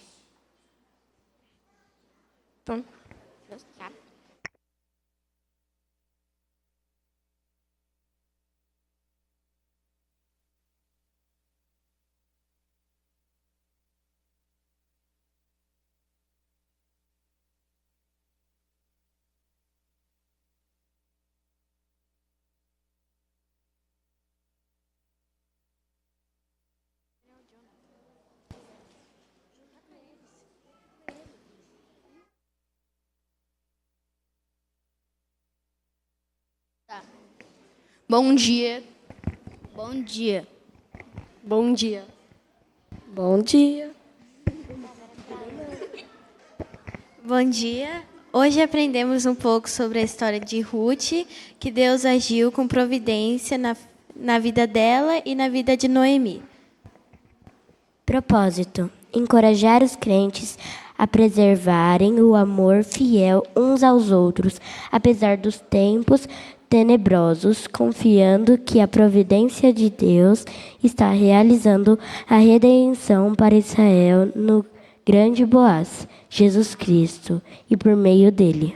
Bom dia. Bom dia. Bom dia. Bom dia. Bom dia. Hoje aprendemos um pouco sobre a história de Ruth, que Deus agiu com providência na vida dela e na vida de Noemi. Propósito: encorajar os crentes a preservarem o amor fiel uns aos outros, apesar dos tempos tenebrosos, confiando que a providência de Deus está realizando a redenção para Israel no grande Boaz, Jesus Cristo, e por meio dele.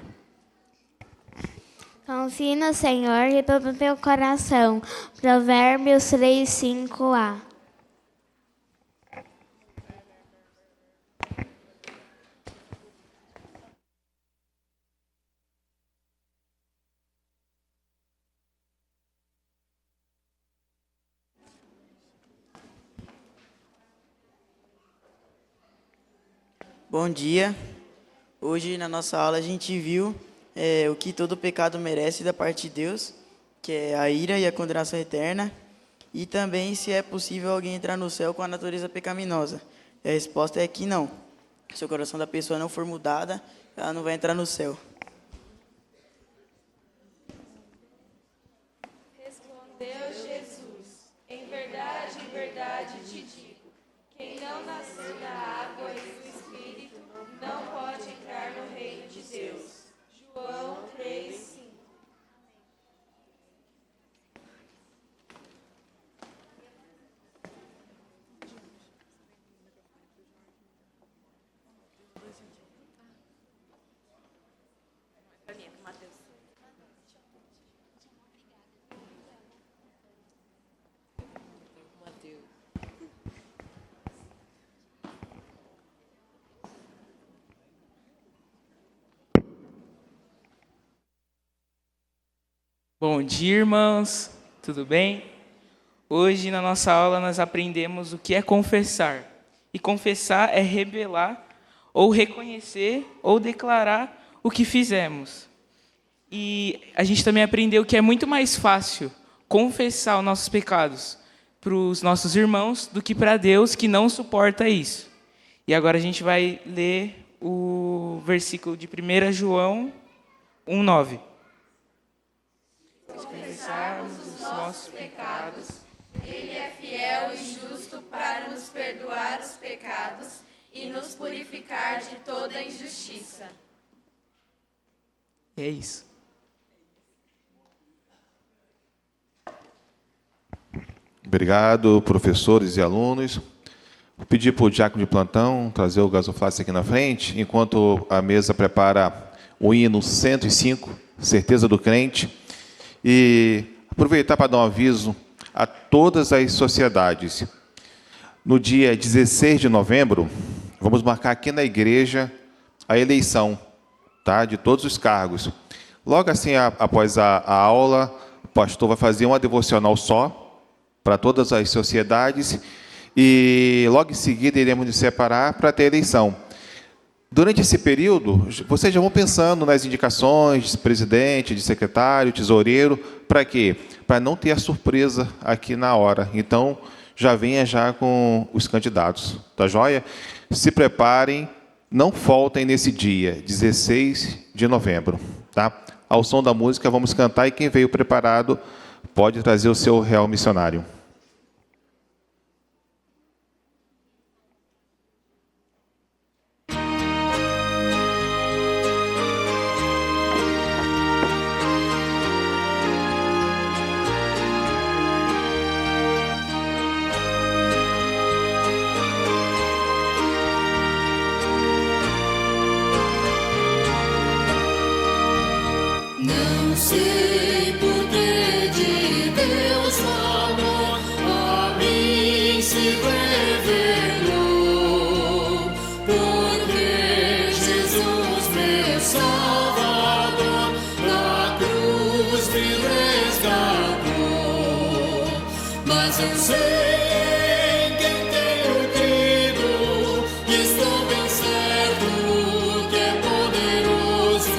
Confie no Senhor de todo o teu coração. Provérbios 3:5a. Bom dia. Hoje na nossa aula a gente viu o que todo pecado merece da parte de Deus, que é a ira e a condenação eterna, e também se é possível alguém entrar no céu com a natureza pecaminosa. E a resposta é que não. Se o coração da pessoa não for mudada, ela não vai entrar no céu. Respondeu Jesus: em verdade te digo, quem não nascer da água e do Espírito não pode entrar no reino de Deus. João 3:5. Bom dia, irmãos. Tudo bem? Hoje, na nossa aula, nós aprendemos o que é confessar. E confessar é revelar, ou reconhecer, ou declarar o que fizemos. E a gente também aprendeu que é muito mais fácil confessar os nossos pecados para os nossos irmãos do que para Deus, que não suporta isso. E agora a gente vai ler o versículo de 1 João 1:9. Se confessarmos os nossos pecados, Ele é fiel e justo para nos perdoar os pecados e nos purificar de toda injustiça. É isso. Obrigado, professores e alunos. Vou pedir para o diácono de plantão trazer o gasoflácio aqui na frente, enquanto a mesa prepara o hino 105, Certeza do Crente. E aproveitar para dar um aviso a todas as sociedades. No dia 16 de novembro, vamos marcar aqui na igreja a eleição, tá, de todos os cargos. Logo assim, após a aula, o pastor vai fazer uma devocional só para todas as sociedades e logo em seguida iremos nos separar para ter a eleição. Durante esse período, vocês já vão pensando nas indicações de presidente, de secretário, tesoureiro, para quê? Para não ter a surpresa aqui na hora. Então, já venha já com os candidatos, tá joia? Se preparem, não faltem nesse dia, 16 de novembro, tá? Ao som da música, vamos cantar e quem veio preparado pode trazer o seu real missionário. mas eu sei em quem tenho crido, e estou bem certo que é poderoso.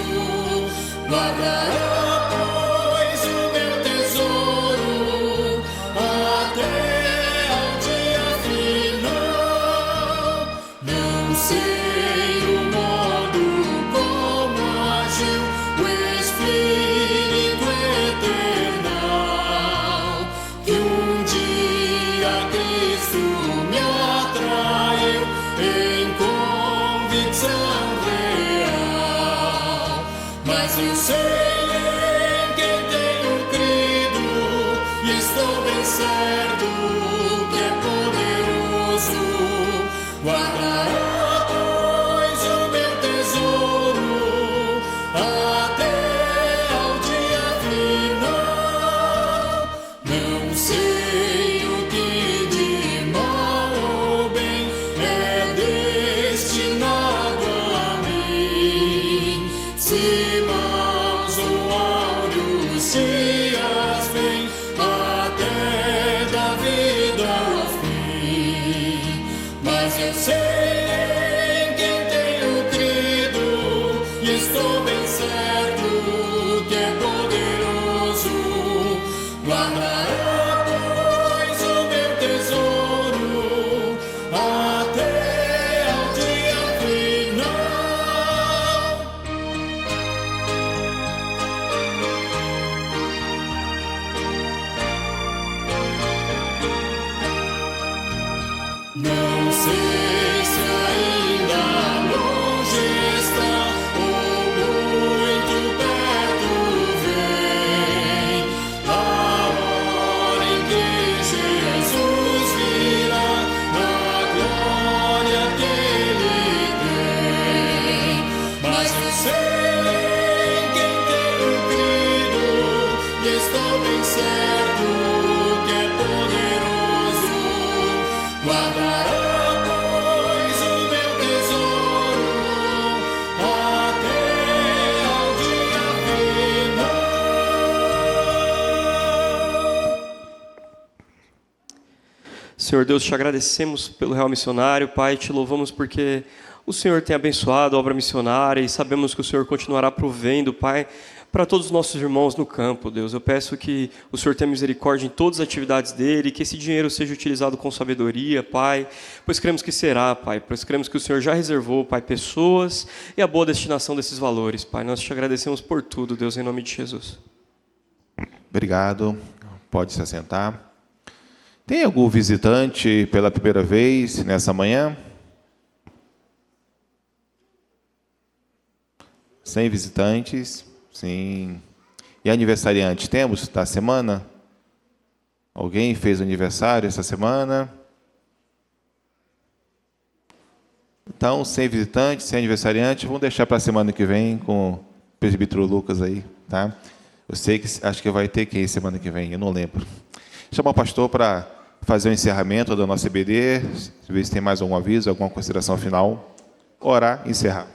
Guardará, pois, o meu tesouro até ao dia final. Não sei o modo como agiu o Espírito eternal, que um dia Cristo me atraiu em convicção real. Mas eu sei em quem tenho crido, e estou bem certo que é poderoso. Guardará, pois, o meu tesouro até ao dia final. Não sei o que de mal ou bem é destinado a mim. Se maus ou áureos dias vêm até da vida ao fim. Mas eu sei em quem tenho crido, e estou bem certo que é poderoso. Guardará, pois, o meu tesouro até ao dia final. Não sei se ainda longe está ou muito perto vem a hora em que Jesus virá na glória que Ele tem. Mas eu sei em quem tenho crido, e estou bem certo que é poderoso. Guardará, pois, o meu tesouro até ao dia final. Senhor Deus, te agradecemos pelo Real Missionário, Pai, te louvamos porque o Senhor tem abençoado a obra missionária e sabemos que o Senhor continuará provendo, Pai, para todos os nossos irmãos no campo, Deus. Eu peço que o Senhor tenha misericórdia em todas as atividades dele, que esse dinheiro seja utilizado com sabedoria, Pai, pois cremos que será, Pai, pois cremos que o Senhor já reservou, Pai, pessoas e a boa destinação desses valores, Pai. Nós te agradecemos por tudo, Deus, em nome de Jesus. Obrigado. Pode se assentar. Tem algum visitante pela primeira vez nessa manhã? Sem visitantes? Sim. E aniversariante temos da semana? Alguém fez aniversário essa semana? Então, sem visitante, sem aniversariante, vamos deixar para a semana que vem com o presbítero Lucas aí, tá? Eu sei que acho que vai ter quem semana que vem, eu não lembro. Chamar o pastor para fazer o encerramento da nossa EBD, ver se tem mais algum aviso, alguma consideração final. Orar e encerrar.